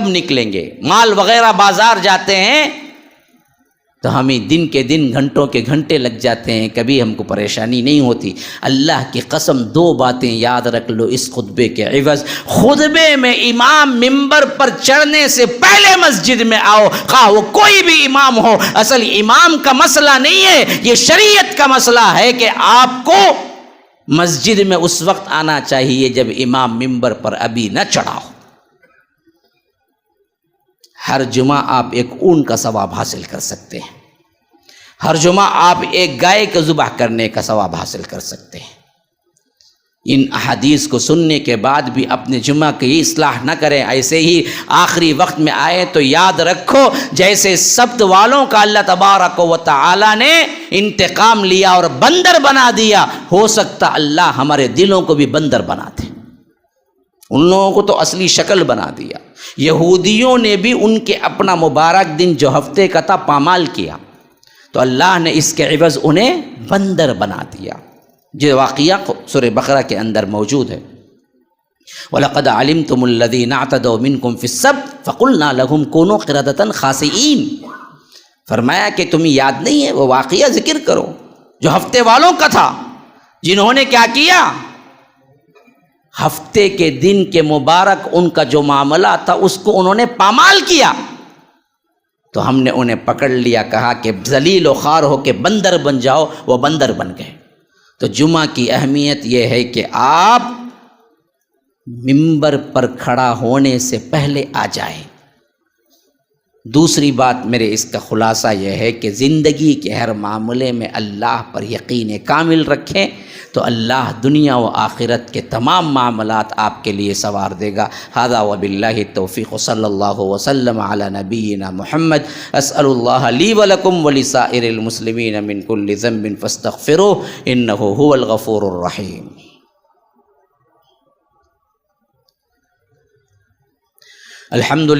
نکلیں گے، مال وغیرہ بازار جاتے ہیں تو ہمیں دن کے دن گھنٹوں کے گھنٹے لگ جاتے ہیں، کبھی ہم کو پریشانی نہیں ہوتی۔ اللہ کی قسم، دو باتیں یاد رکھ لو اس خطبے کے عوض۔ خطبے میں امام ممبر پر چڑھنے سے پہلے مسجد میں آؤ، خواہ وہ کوئی بھی امام ہو۔ اصل امام کا مسئلہ نہیں ہے، یہ شریعت کا مسئلہ ہے کہ آپ کو مسجد میں اس وقت آنا چاہیے جب امام ممبر پر ابھی نہ چڑھا ہو۔ ہر جمعہ آپ ایک اونٹ کا ثواب حاصل کر سکتے ہیں، ہر جمعہ آپ ایک گائے کا ذبح کرنے کا ثواب حاصل کر سکتے ہیں۔ ان احادیث کو سننے کے بعد بھی اپنے جمعہ کی اصلاح نہ کریں، ایسے ہی آخری وقت میں آئے تو یاد رکھو جیسے سبت والوں کا اللہ تبارک و تعالی نے انتقام لیا اور بندر بنا دیا، ہو سکتا اللہ ہمارے دلوں کو بھی بندر بنا دے۔ ان لوگوں کو تو اصلی شکل بنا دیا۔ یہودیوں نے بھی ان کے اپنا مبارک دن جو ہفتے کا تھا پامال کیا، تو اللہ نے اس کے عوض انہیں بندر بنا دیا۔ جو واقعہ سورہ بقرہ کے اندر موجود ہے، وَلَقَدْ عَلِمْتُمُ الَّذِينَ اعْتَدَوْا مِنْكُمْ فِي السَّبْتِ فَقُلْنَا لَهُمْ كُونُوا قِرَدَةً خَاسِئِينَ۔ فرمایا کہ تمہیں یاد نہیں ہے، وہ واقعہ ذکر کرو جو ہفتے والوں کا تھا، جنہوں نے کیا کیا، ہفتے کے دن کے مبارک ان کا جو معاملہ تھا اس کو انہوں نے پامال کیا، تو ہم نے انہیں پکڑ لیا، کہا کہ ذلیل و خوار ہو کے بندر بن جاؤ، وہ بندر بن گئے۔ تو جمعہ کی اہمیت یہ ہے کہ آپ ممبر پر کھڑا ہونے سے پہلے آ جائیں۔ دوسری بات میرے اس کا خلاصہ یہ ہے کہ زندگی کے ہر معاملے میں اللہ پر یقین کامل رکھیں تو اللہ دنیا و آخرت کے تمام معاملات آپ کے لیے سنوار دے گا۔ ھذا وباللہ التوفیق، صلی اللہ وسلم علی نبینا محمد۔ اسأل اللہ لی ولکم ولسائر المسلمین من کل ذنب فاستغفروہ انہ هو الغفور الرحیم۔ الحمد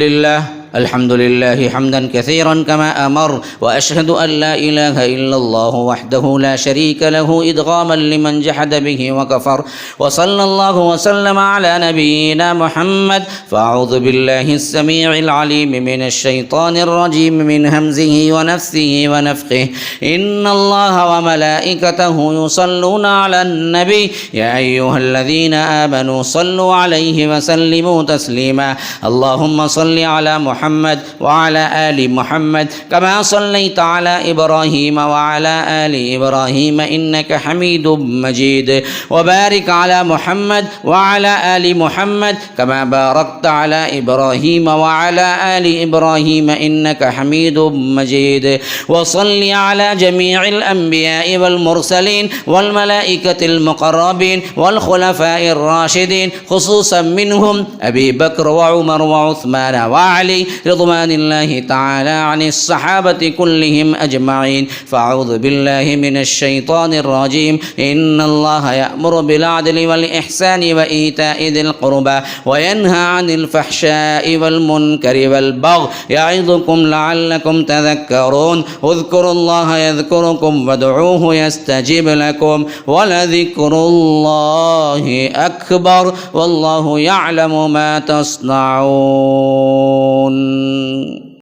لله حمدا كثيرا كما أمر، وأشهد أن لا إله إلا الله وحده لا شريك له إدغاما لمن جحد به وكفر، وصلى الله وسلم على نبينا محمد۔ فأعوذ بالله السميع العليم من الشيطان الرجيم من همزه ونفثه ونفخه، إن الله وملائكته يصلون على النبي يا أيها الذين آمنوا صلوا عليه وسلموا تسليما۔ اللهم صل على محمد وعلى آل محمد كما صليت على إبراهيم وعلى آل إبراهيم إنك حميد مجيد، وبارك على محمد وعلى آل محمد كما باركت على إبراهيم وعلى آل إبراهيم إنك حميد مجيد، وصل على جميع الأنبياء والمرسلين والملائكة المقربين والخلفاء الراشدين، خصوصا منهم أبي بكر وعمر وعثمان وعلي رضوان الله تعالى عن الصحابة كلهم أجمعين. فأعوذ بالله من الشيطان الرجيم. إن الله يأمر بالعدل والإحسان وإيتاء ذي القربى وينهى عن الفحشاء والمنكر والبغي يعظكم لعلكم تذكرون. اذكروا الله يذكركم وادعوه يستجب لكم ولذكر الله أكبر والله يعلم ما تصنعون.